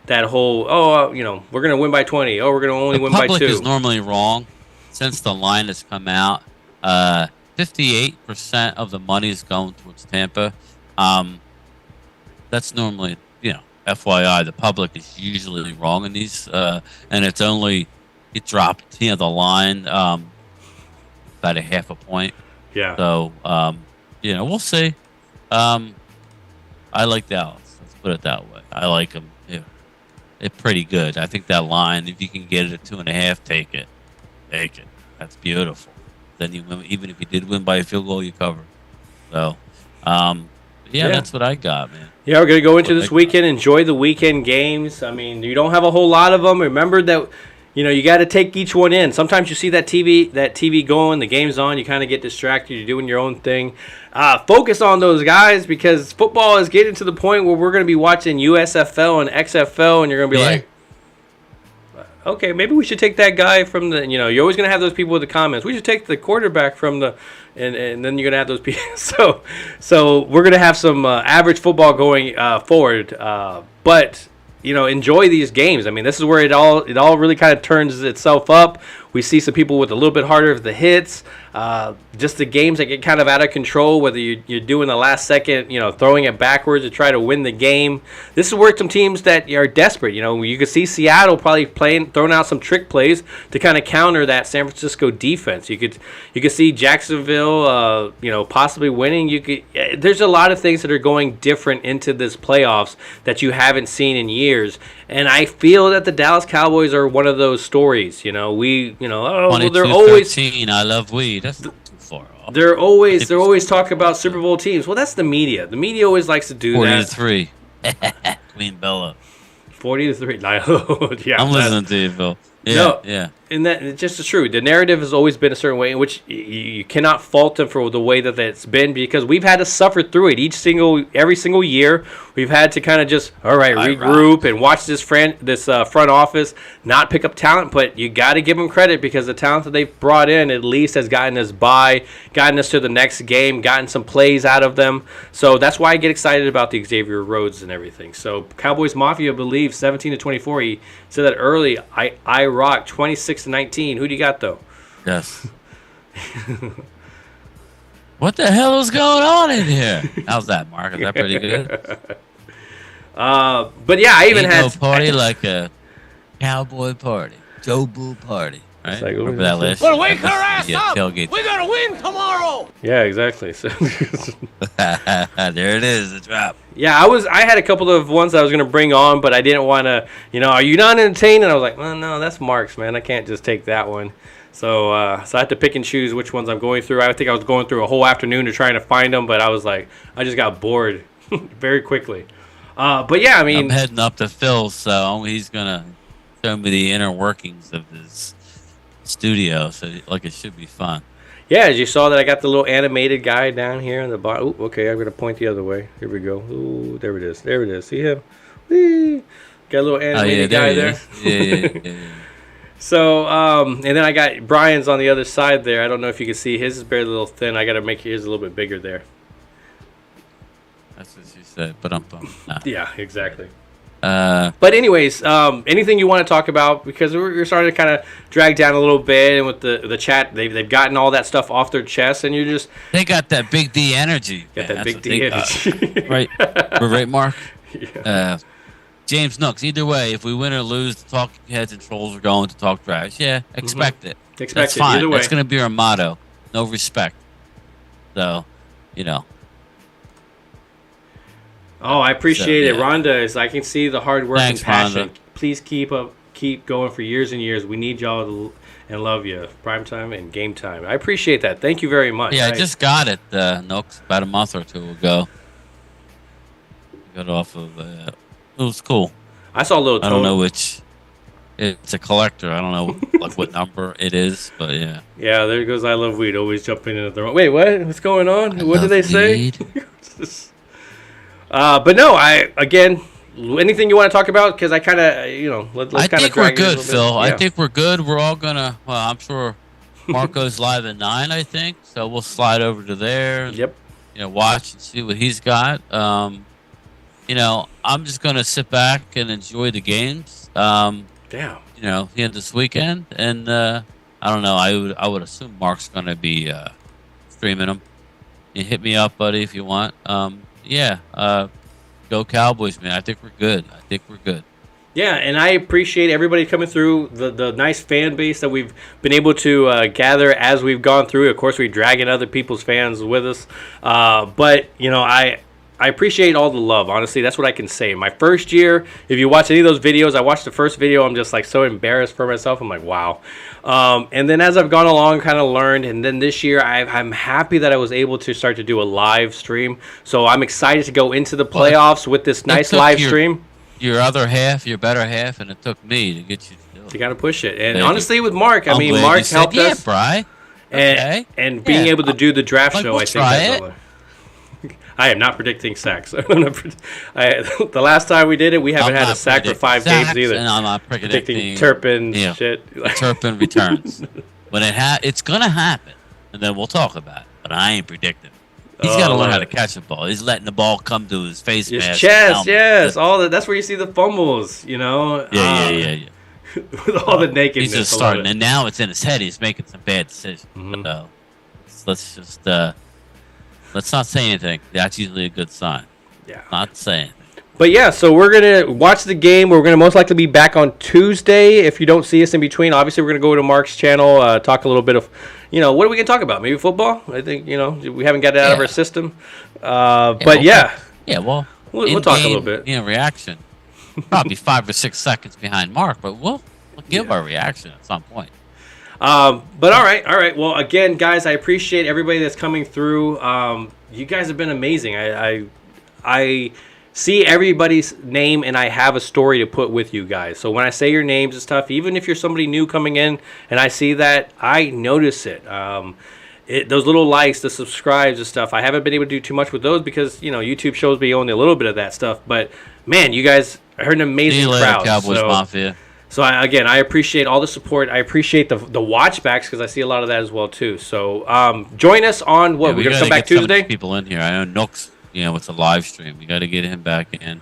whole, we're going to win by 20. Oh, we're going to only win by 2. The public is normally wrong. Since the line has come out, 58% of the money is going towards Tampa. That's normally, FYI, the public is usually wrong in these, and it dropped, the line about a half a point. Yeah. So, we'll see. I like Dallas. Let's put it that way. I like them. They're pretty good. I think that line, if you can get it at 2.5, take it. Take it. That's beautiful. Then you win. Even if you did win by a field goal, you cover. So, that's what I got, man. Yeah, we're going to go into this weekend, enjoy the weekend games. I mean, you don't have a whole lot of them. Remember that, you got to take each one in. Sometimes you see that TV going, the game's on, you kind of get distracted, you're doing your own thing. Focus on those guys, because football is getting to the point where we're going to be watching USFL and XFL, and you're going to be like, okay, maybe we should take that guy from the, you're always going to have those people with the comments. We should take the quarterback from the, and then you're going to have those people. So we're going to have some average football going forward. But, enjoy these games. I mean, this is where it all really kind of turns itself up. We see some people with a little bit harder of the hits. Just the games that get kind of out of control, whether you're doing the last second, throwing it backwards to try to win the game. This is where some teams that are desperate, you could see Seattle probably throwing out some trick plays to kind of counter that San Francisco defense. You could see Jacksonville, possibly winning. There's a lot of things that are going different into this playoffs that you haven't seen in years. And I feel that the Dallas Cowboys are one of those stories. They're always 13, I love weed. That's not too far off. They're always talking about Super Bowl teams. Well, that's the media. The media always likes to do 43. Queen Bella. 40-3. Yeah, I'm listening to you, Phil. Yeah, no, yeah. and that it's just true. The narrative has always been a certain way, in which you cannot fault them for the way that it's been, because we've had to suffer through it every single year. We've had to kind of just regroup and watch this front office not pick up talent, but you got to give them credit, because the talent that they've brought in at least has gotten us gotten us to the next game, gotten some plays out of them. So that's why I get excited about the Xavier Rhodes and everything. So Cowboys Mafia believes 17-24. He said that early. I rock 26-19. Who do you got though? Yes. What the hell is going on in here? How's that, Mark? Is that pretty good? But yeah, I even had no party like a cowboy party, Joe Boo party. Right? Like, remember that list? Well, wake her ass up! Tailgate. We're gonna win tomorrow! Yeah, exactly. So there it is, the drop. yeah, I had a couple of ones that I was gonna bring on, but I didn't want to. Are you not entertained? And I was like, well, no, that's Mark's, man. I can't just take that one. So I had to pick and choose which ones I'm going through. I think I was going through a whole afternoon to trying to find them, but I was like, I just got bored very quickly. But yeah, I mean, I'm heading up to Phil's, so he's gonna show me the inner workings of his studio. So it should be fun. yeah, as you saw that I got the little animated guy down here in the bottom. Ooh, okay, I'm gonna point the other way. Here we go. Ooh, there it is. There it is. See him? Whee! Got a little animated guy there. Yeah. So, and then I got Bryan's on the other side there. I don't know if you can see. His is very little thin. I got to make his a little bit bigger there. That's what she said, but I'm bummed. Nah. Yeah, exactly. But anyways, anything you want to talk about, because we're starting to kind of drag down a little bit, and with the chat, they've gotten all that stuff off their chest, and they got that big D energy. Got that big D energy. Right, we're right, Mark. Yeah. James Nooks. Either way, if we win or lose, the talking heads and trolls are going to talk trash. Yeah, expect it. Expect That's it. fine. Either way. That's going to be our motto. No respect. So, Oh, I appreciate it. yeah. Rhonda I can see the hard work Thanks, and passion. Rhonda. Please keep going for years and years. We need y'all and love you. Primetime and game time. I appreciate that. Thank you very much. Yeah, I just got it, Nooks, about a month or two ago. Got off of. It was cool. I saw a little. I don't know which. It's a collector. I don't know what number it is, but yeah. Yeah, there goes I Love Weed. Always jumping in at the wrong. Wait, what? What's going on? What did they say? But no, anything you want to talk about? Because I kind of, let's kind of. I think we're good, Phil. Yeah. I think we're good. We're all gonna. Well, I'm sure Marco's live at 9. I think so. We'll slide over to there. And, Yep. Watch and see what he's got. I'm just gonna sit back and enjoy the games. Damn. The end of this weekend, and I don't know. I would assume Mark's gonna be streaming them. You hit me up, buddy, if you want. Go Cowboys, man. I think we're good. Yeah, and I appreciate everybody coming through, the nice fan base that we've been able to gather as we've gone through. Of course, we're dragging other people's fans with us. But, I appreciate all the love. Honestly, that's what I can say. My first year, if you watch any of those videos, I watched the first video. I'm just like so embarrassed for myself. I'm like, wow. And then as I've gone along, kind of learned. And then this year, I'm happy that I was able to start to do a live stream. So I'm excited to go into the playoffs with this nice live stream. Your other half, your better half, and it took me to get you to do it. You got to push it. And honestly, with Mark, I'm glad Mark you said, helped us. Bri. And being able to do the draft show, we'll I think try that's it. all. I am not predicting sacks. The last time we did it, we haven't had a sack for 5 games either. And I'm not predicting Turpin shit. Turpin returns. When it's gonna happen, and then we'll talk about it. But I ain't predicting. He's got to learn how to catch a ball. He's letting the ball come to his face, His mask, chest, yes. All that. That's where you see the fumbles. Yeah. With all the nakedness. He's just starting, and now it's in his head. He's making some bad decisions. Mhm. But, let's just let's not say anything. That's usually a good sign. Yeah. Not saying. But yeah, so we're going to watch the game. We're going to most likely be back on Tuesday. If you don't see us in between, obviously we're going to go to Mark's channel, talk a little bit of, what are we going to talk about? Maybe football? I think, we haven't got it out of our system. But yeah. Yeah, well, We'll talk a little bit. Reaction. Probably 5 or 6 seconds behind Mark, but we'll give our reaction at some point. But all right. Well, again, guys, I appreciate everybody that's coming through. You guys have been amazing. I see everybody's name and I have a story to put with you guys. So when I say your names and stuff, even if you're somebody new coming in and I see that, I notice it. Those little likes, the subscribes and stuff, I haven't been able to do too much with those because, YouTube shows me only a little bit of that stuff. But, man, you guys are an amazing crowd. Cowboys Mafia. So, again, I appreciate all the support. I appreciate the watchbacks because I see a lot of that as well, too. So, join us on what? We're going to come back Tuesday? People in here. I know Nooks, it's a live stream. We got to get him back in.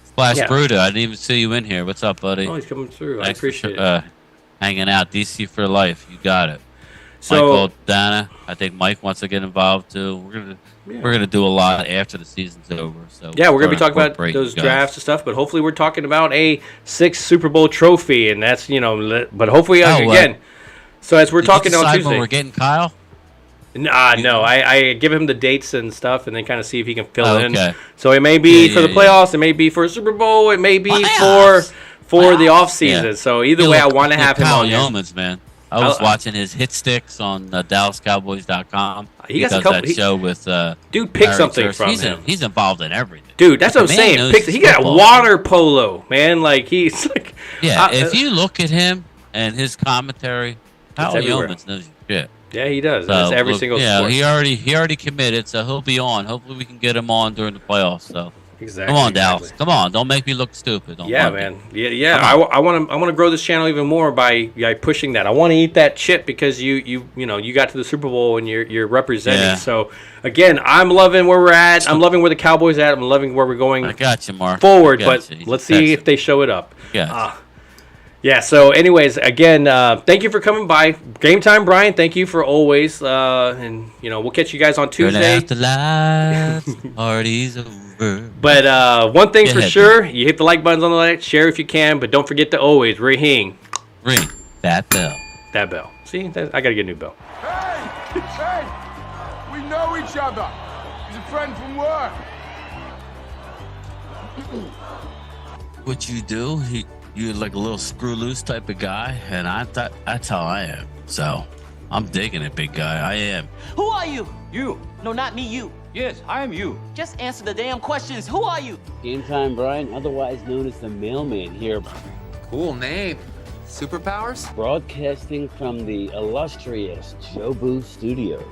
Splash Bruta, I didn't even see you in here. What's up, buddy? Oh, he's coming through. Thanks I appreciate it. Hanging out. DC for life. You got it. So, Michael, Dana, I think Mike wants to get involved too. We're gonna do a lot after the season's over. So yeah, we're gonna be talking about those drafts and stuff, but hopefully we're talking about a 6th Super Bowl trophy, and that's but hopefully again. So as we're talking on Tuesday, when we're getting Kyle. No, I give him the dates and stuff, and then kind of see if he can fill in. So it may be for the playoffs, it may be for a Super Bowl, it may be for the off season. So either way, I want to have him on. Yeomans, man. I was watching his hit sticks on DallasCowboys.com. He got a couple. That show with dude, pick something from him. He's involved in everything. Dude, that's what I'm saying. He got a water polo, man. Like he's like. Yeah, if you look at him and his commentary, Kyle Yeomans knows your shit. Yeah, he does. That's every single sport. Yeah, he already committed, so he'll be on. Hopefully, we can get him on during the playoffs. So. Exactly. Come on, Dallas. Come on. Don't make me look stupid. Man. Yeah. I want to grow this channel even more by pushing that. I want to eat that chip because you got to the Super Bowl and you're representing. Yeah. So again, I'm loving where we're at. I'm loving where the Cowboys at. I'm loving where we're going. I got you, Mark. Forward, but let's see if they show it up. Yeah. So, anyways, again, thank you for coming by. Game time, Brian. Thank you for always. And we'll catch you guys on Tuesday. Party's over. But one thing's for sure, you hit the like buttons on the like, share if you can, but don't forget to always ring that bell. That bell. See, I gotta get a new bell. Hey, we know each other. He's a friend from work. What you do? You're like a little screw loose type of guy, and that's how I am. So I'm digging it, big guy. I am. Who are you? You. No, not me, you. Yes, I am you. Just answer the damn questions. Who are you? GameTime Bryan, otherwise known as the mailman here. Cool name. Superpowers? Broadcasting from the illustrious Jobu Studio.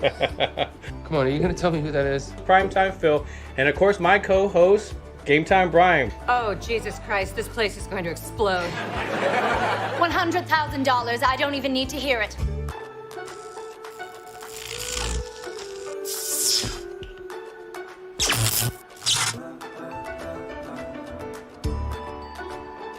Come on, are you going to tell me who that is? Primetime Phil. And of course, my co-host, Game Time Bryan. Oh, Jesus Christ, this place is going to explode. $100,000, I don't even need to hear it.